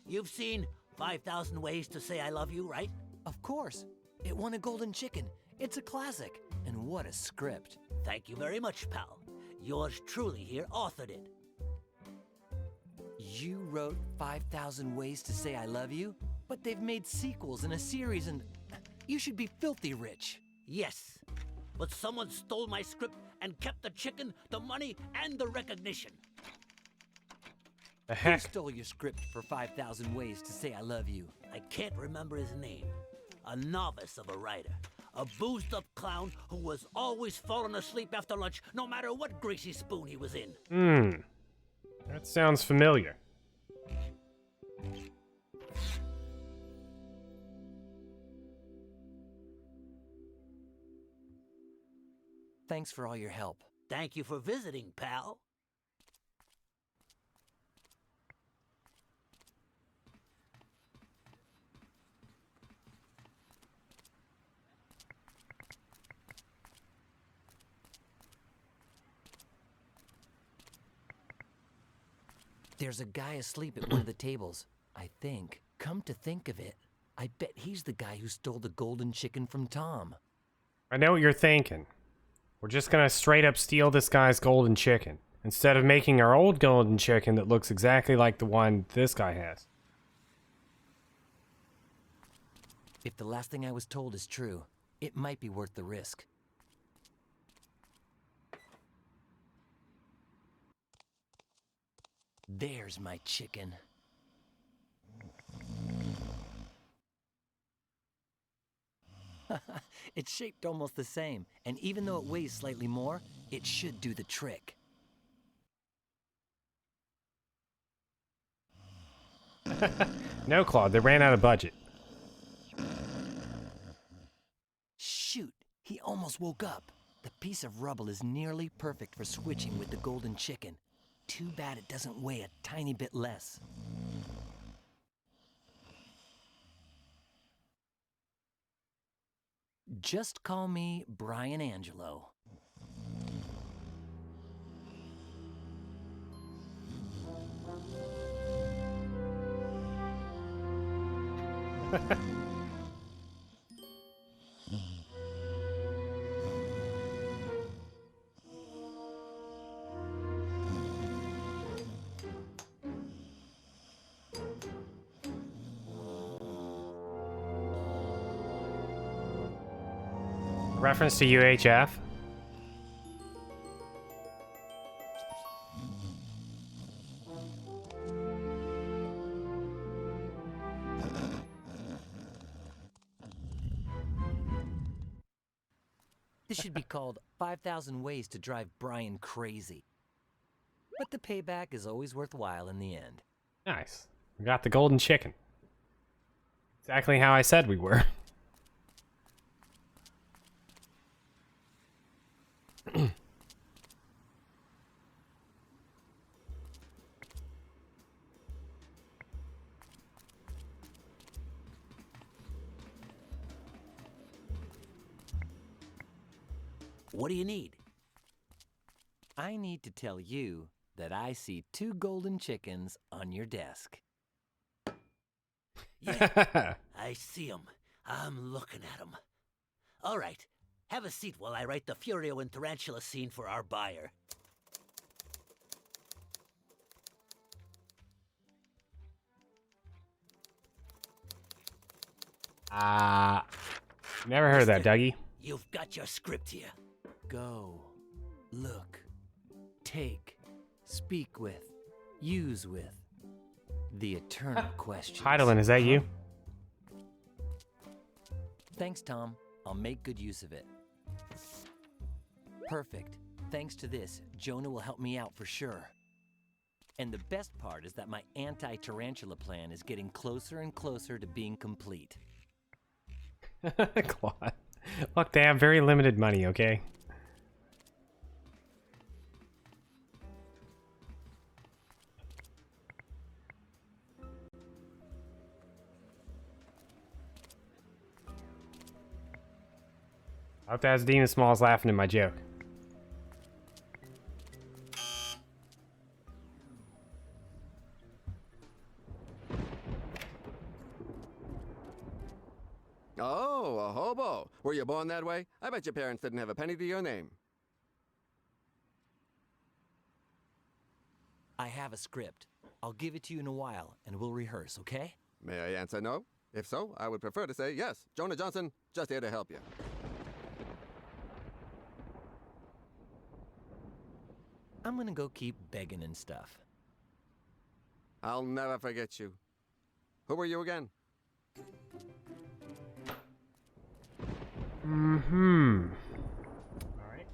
You've seen 5,000 Ways to Say I Love You, right? Of course. It won a golden chicken. It's a classic. And what a script. Thank you very much, pal. Yours truly here authored it. You wrote 5,000 Ways to Say I Love You? But they've made sequels and a series and... You should be filthy rich. Yes. But someone stole my script and kept the chicken, the money, and the recognition. The heck? Who stole your script for 5,000 Ways to Say I Love You? I can't remember his name. A novice of a writer. A boozed-up clown who was always falling asleep after lunch, no matter what greasy spoon he was in. That sounds familiar. Thanks for all your help. Thank you for visiting, pal. There's a guy asleep at one of the tables, I think. Come to think of it, I bet he's the guy who stole the golden chicken from Tom. I know what you're thinking. We're just gonna straight up steal this guy's golden chicken, instead of making our old golden chicken that looks exactly like the one this guy has. If the last thing I was told is true, it might be worth the risk. There's my chicken. It's shaped almost the same, and even though it weighs slightly more, it should do the trick. No, Claude, they ran out of budget. Shoot, he almost woke up. The piece of rubble is nearly perfect for switching with the golden chicken. Too bad it doesn't weigh a tiny bit less. Just call me Brian Angelo. Reference to UHF? This should be called 5,000 Ways to Drive Brian Crazy. But the payback is always worthwhile in the end. Nice. We got the golden chicken. Exactly how I said we were. What do you need? I need to tell you that I see 2 golden chickens on your desk. Yeah, I see 'em. I'm looking at 'em. All right, have a seat while I write the Furio and Tarantula scene for our buyer. Never heard of that, Dougie. You've got your script here. Go, look, take, speak with, use with. The eternal question. Heidelin, is that you? Thanks, Tom. I'll make good use of it. Perfect. Thanks to this, Jonah will help me out for sure. And the best part is that my anti-tarantula plan is getting closer and closer to being complete. Claude. Look, they have very limited money, okay? I hope that's Demon Smalls laughing at my joke. Oh, a hobo. Were you born that way? I bet your parents didn't have a penny to your name. I have a script. I'll give it to you in a while, and we'll rehearse, okay? May I answer no? If so, I would prefer to say yes. Jonah Johnson, just here to help you. I'm gonna go keep begging and stuff. I'll never forget you. Who were you again? Mm-hmm. Alright.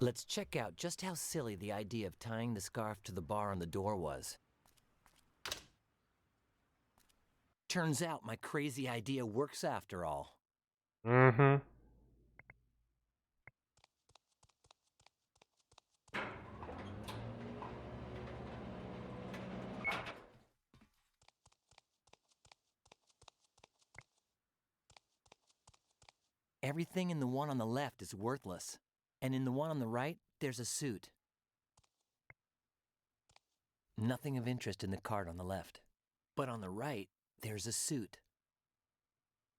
Let's check out just how silly the idea of tying the scarf to the bar on the door was. Turns out my crazy idea works after all. Mm-hmm. Everything in the one on the left is worthless. And in the one on the right, there's a suit. Nothing of interest in the card on the left. But on the right, there's a suit.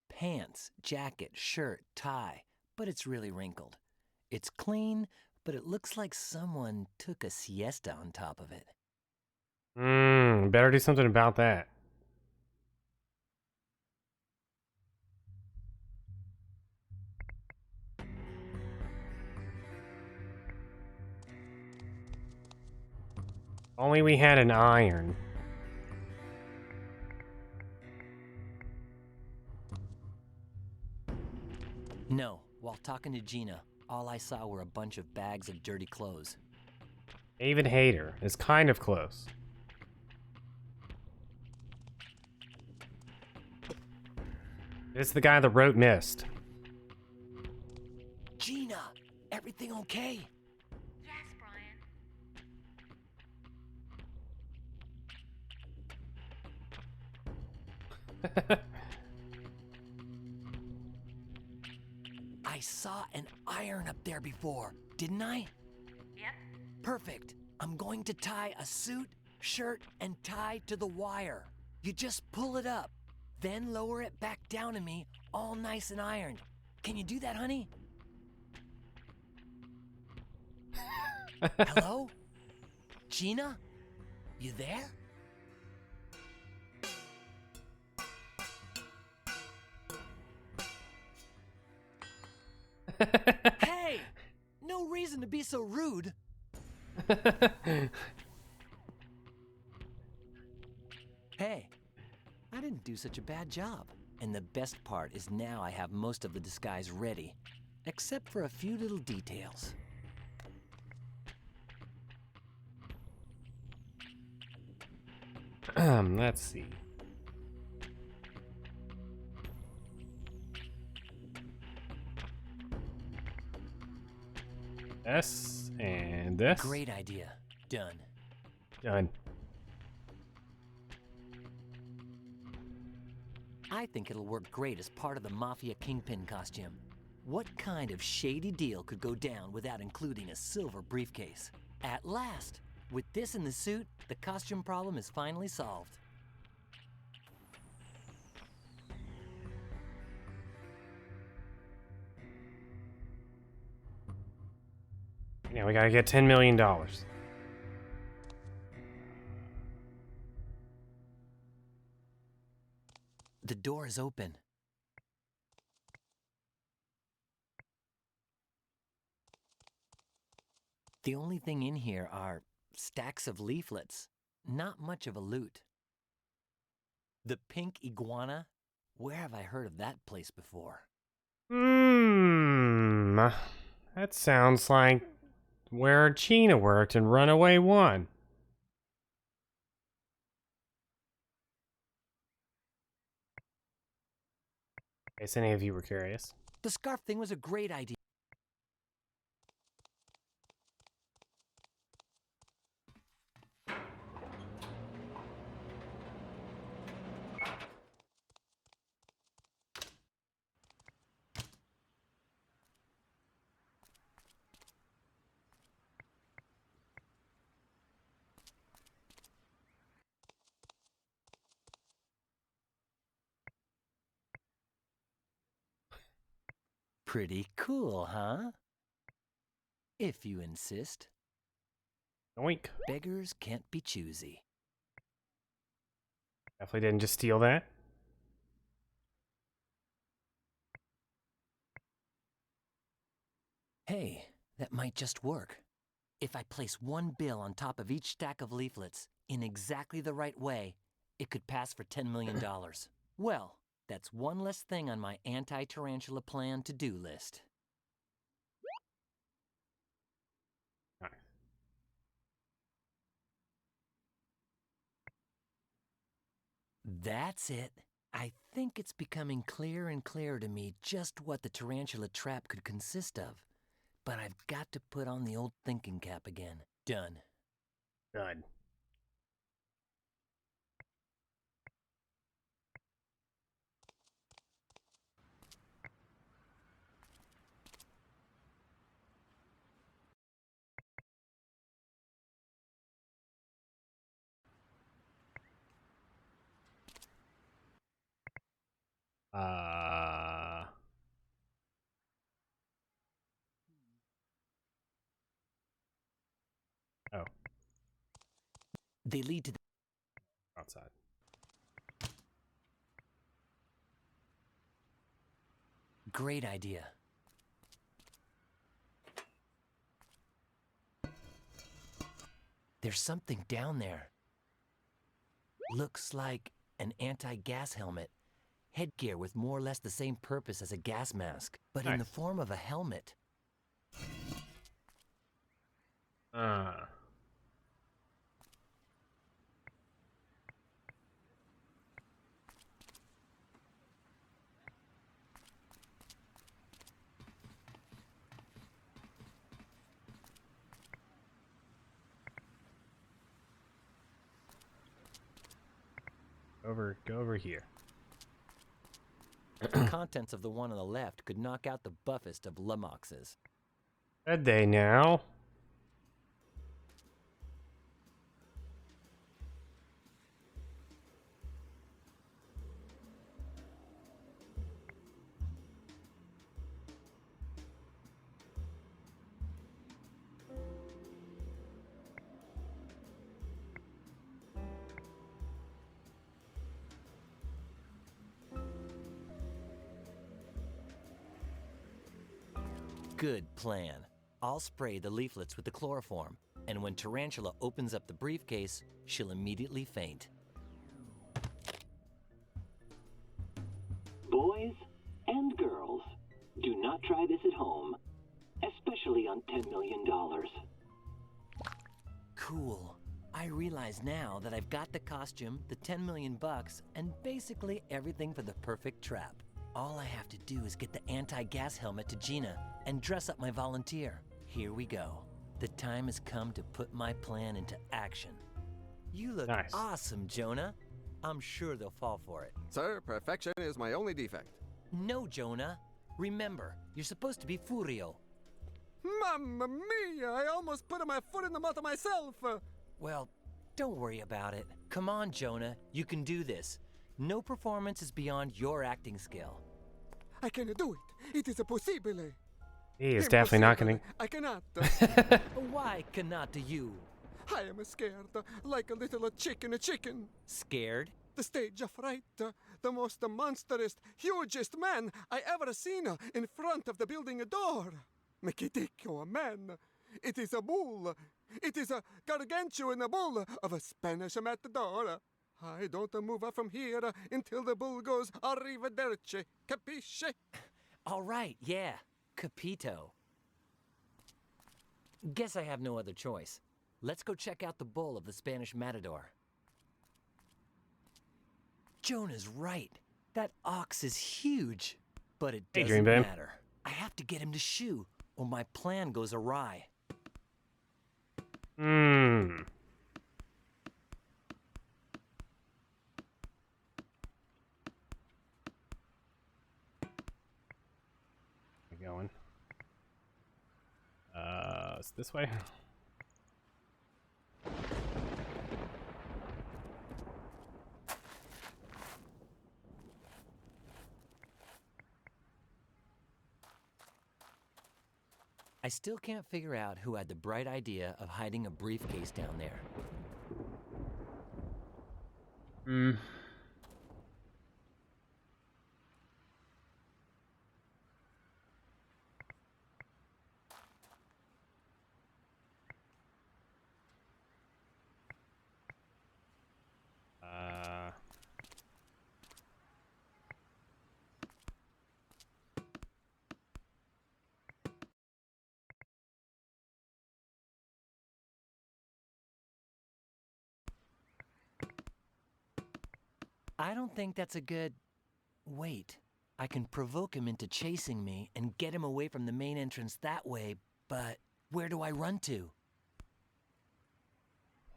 Pants, jacket, shirt, tie, but it's really wrinkled. It's clean, but it looks like someone took a siesta on top of it. Better do something about that. Only we had an iron. No, while talking to Gina, all I saw were a bunch of bags of dirty clothes. David Hayter is kind of close. It's the guy that wrote Mist. Gina, everything okay? Yes, Brian. I saw an iron up there before, didn't I? Yep. Perfect. I'm going to tie a suit, shirt, and tie to the wire. You just pull it up, then lower it back down to me, all nice and ironed. Can you do that, honey? Hello? Gina? You there? Hey! No reason to be so rude. Hey, I didn't do such a bad job. And the best part is now I have most of the disguise ready, except for a few little details. Let's see. This and this. Great idea. Done. Done. I think it'll work great as part of the Mafia Kingpin costume. What kind of shady deal could go down without including a silver briefcase? At last! With this in the suit, the costume problem is finally solved. Yeah, we gotta get $10 million. The door is open. The only thing in here are stacks of leaflets. Not much of a loot. The Pink Iguana? Where have I heard of that place before? That sounds like where Gina worked in Runaway 1. In case any of you were curious. The scarf thing was a great idea. Pretty cool, huh? If you insist. Oink. Beggars can't be choosy. Definitely didn't just steal that. Hey, that might just work. If I place one bill on top of each stack of leaflets in exactly the right way, it could pass for $10 million. Well, that's one less thing on my anti-tarantula plan to-do list. Nice. That's it. I think it's becoming clearer and clearer to me just what the tarantula trap could consist of. But I've got to put on the old thinking cap again. Done. Good. Oh. They lead to the Outside. great idea. There's something down there. Looks like an anti-gas helmet. Headgear with more or less the same purpose as a gas mask, but in the form of a helmet. Go over here. The contents of the one on the left could knock out the buffest of Lumoxes. Did they now? Good plan. I'll spray the leaflets with the chloroform, and when Tarantula opens up the briefcase, she'll immediately faint. Boys and girls, do not try this at home, especially on $10 million. Cool. I realize now that I've got the costume, the 10 million bucks, and basically everything for the perfect trap. All I have to do is get the anti-gas helmet to Gina and dress up my volunteer. Here we go. The time has come to put my plan into action. You look awesome, Jonah. I'm sure they'll fall for it. Sir, perfection is my only defect. No, Jonah. Remember, you're supposed to be Furio. Mamma mia! I almost put my foot in the mouth of myself! Well, don't worry about it. Come on, Jonah. You can do this. No performance is beyond your acting skill. I can do it. It is possible. He is definitely not going to... I cannot. Why cannot you? I am scared, like a little chicken. Scared? The stage of fright. The most monstrous, hugest man I ever seen in front of the building door. Mekitiko, man. It is a bull. It is a gargantuan bull of a Spanish matador. I don't move from here until the bull goes arrivederci. Capisce? All right, yeah. Capito. Guess I have no other choice. Let's go check out the bull of the Spanish matador. Jonah's right. That ox is huge. But it Hey, doesn't Dream Babe. matter. I have to get him to shoe, or my plan goes awry. Hmm. We're going. It's this way. I still can't figure out who had the bright idea of hiding a briefcase down there. Hmm. I don't think that's a good... Wait. I can provoke him into chasing me and get him away from the main entrance that way, but where do I run to?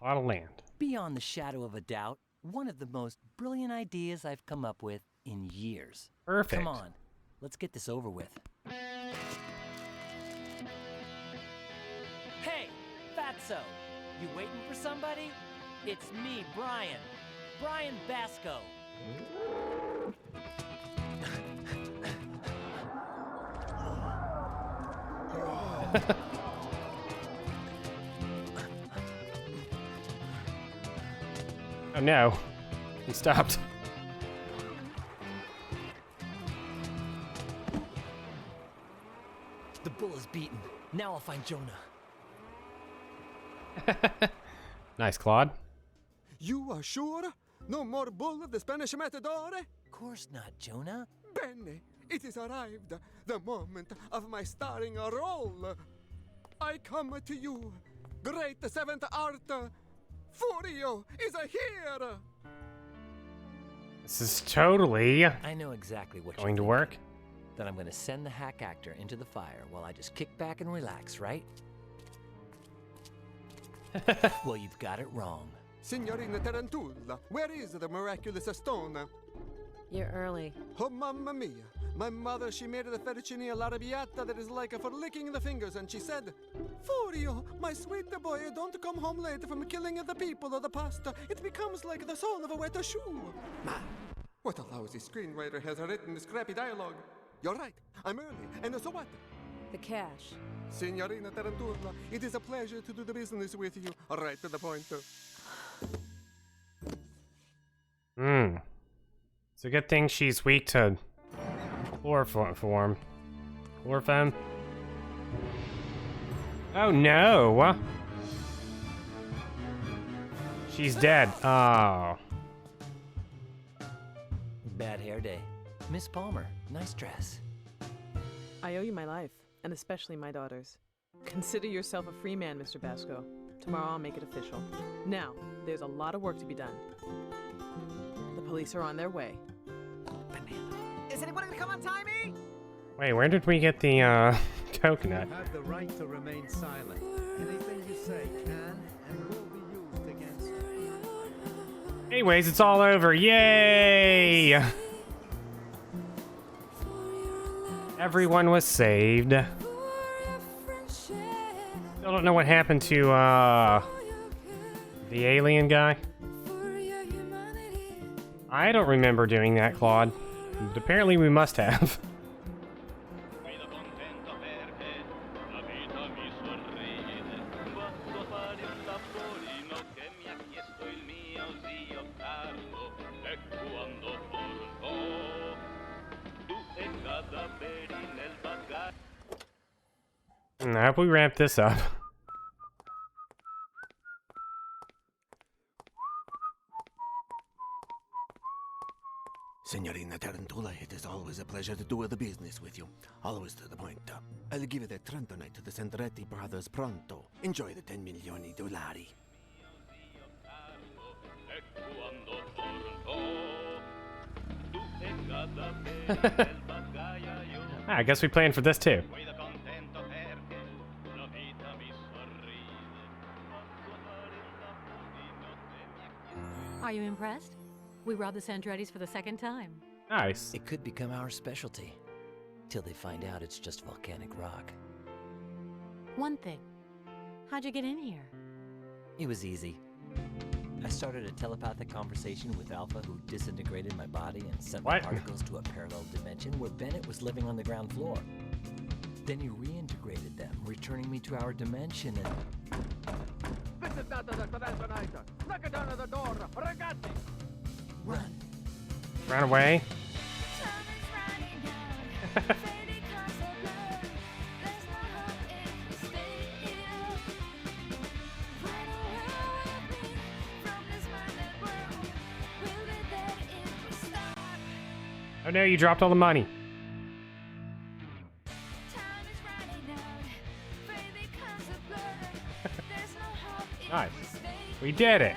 A lot of land. Beyond the shadow of a doubt, one of the most brilliant ideas I've come up with in years. Perfect. Come on, let's get this over with. Hey, Fatso! You waiting for somebody? It's me, Brian. Brian Basco. Oh no. He stopped. The bull is beaten. Now I'll find Jonah. Nice, Claude. You are sure? No more bull of the Spanish matador? Of course not, Jonah. Bene, it is arrived. The moment of my starring a role. I come to you. Great seventh art. Furio is here. This is totally I know exactly what going to work. Then I'm going to send the hack actor into the fire while I just kick back and relax, right? Well, you've got it wrong. Signorina Tarantula, where is the miraculous stone? You're early. Oh, mamma mia. My mother, she made the fettuccine all'arrabbiata that is like for licking the fingers, and she said, Furio, my sweet boy, don't come home late from killing the people of the pasta. It becomes like the sole of a wet shoe. Ma, what a lousy screenwriter has written this crappy dialogue. You're right, I'm early, and so what? The cash. Signorina Tarantula, it is a pleasure to do the business with you. Right to the point. Hmm. It's a good thing she's weak to chloroform. Chloroform? Oh no! She's dead. Oh. Bad hair day. Miss Palmer, nice dress. I owe you my life, and especially my daughter's. Consider yourself a free man, Mr. Basco. Tomorrow I'll make it official. Now, there's a lot of work to be done. The police are on their way. Is anyone gonna come untie me? Wait, where did we get the coconut? You have the right to remain silent. Anything you say can and will be used against you. Anyways, it's all over. Yay! Everyone was saved. Still don't know what happened to the alien guy. I don't remember doing that, Claude. But apparently we must have. I hope we wrap this up. Signorina Tarantula, it is always a pleasure to do the business with you. Always to the point. I'll give it a Trentonite to the Sandretti brothers pronto. Enjoy the 10 milioni dollari. I guess we planned for this too. Are you impressed? We robbed the Sandrettis for the second time. Nice. It could become our specialty. Till they find out it's just volcanic rock. One thing. How'd you get in here? It was easy. I started a telepathic conversation with Alpha, who disintegrated my body and sent my particles to a parallel dimension where Bennett was living on the ground floor. Then he reintegrated them, returning me to our dimension and... Run. Run away. Oh no, you dropped all the money. Nice. We did it.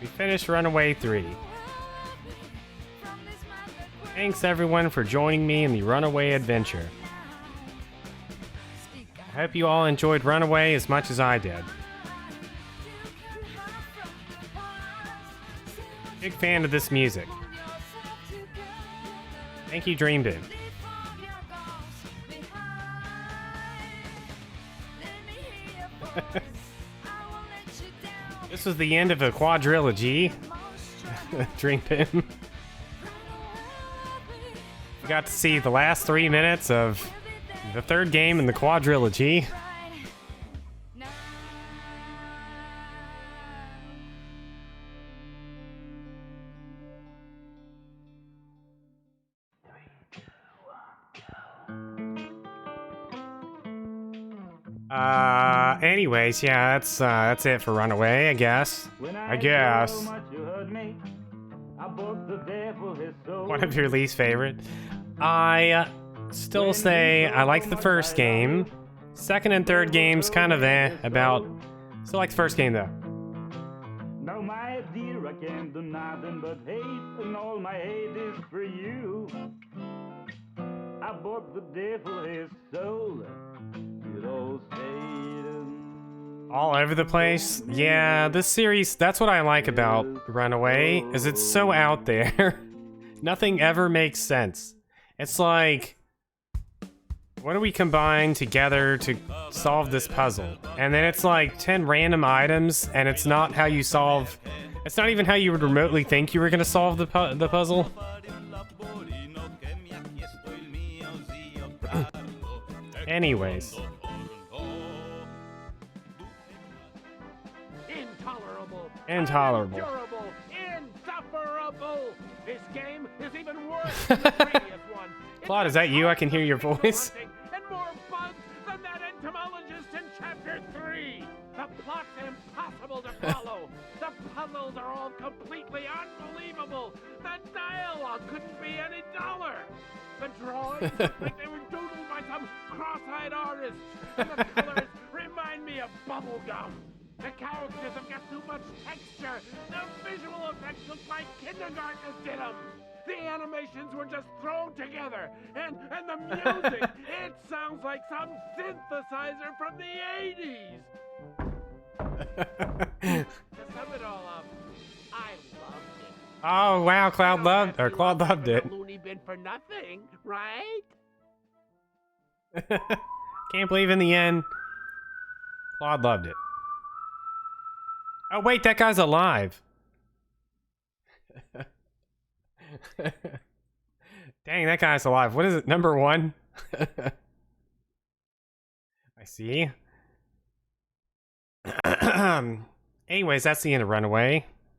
We finished Runaway 3. Thanks everyone for joining me in the Runaway adventure. I hope you all enjoyed Runaway as much as I did. Big fan of this music. Thank you, Dream Dude. This was the end of a quadrilogy. Dream Dude. We got to see the last 3 minutes of the third game in the quadrilogy. Anyways, yeah, that's it for Runaway, I guess. One of your least favorite. I still say I like the first game. Second and third games kind of about. Still like the first game though. Now my dear, I can't do nothing but hate, and all my hate is for you. I bought the devil his soul. Good old Satan. All over the place. Yeah, this series, that's what I like about Runaway, is it's so out there. Nothing ever makes sense. It's like, what do we combine together to solve this puzzle? And then it's like 10 random items, and it's not how you solve... It's not even how you would remotely think you were going to solve the puzzle. Anyways. Intolerable. Durable, insufferable. This game is even worse than the previous one. Claude, is that you? I can hear your voice. And more bugs than that entomologist in Chapter 3. The plot's impossible to follow. The puzzles are all completely unbelievable. The dialogue couldn't be any duller. The drawings look like they were doodled by some cross-eyed artist. And the colors remind me of bubblegum. The characters have got too much texture. The visual effects look like kindergartners did them. The animations were just thrown together. And the music, it sounds like some synthesizer from the 80s. To sum it all up, I loved it. Oh wow, Claude loved it. Looney bin for nothing, right? Can't believe in the end, Claude loved it. Oh wait, that guy's alive. Dang, that guy's alive. What is it? Number 1? I see. Anyways, that's the end of Runaway.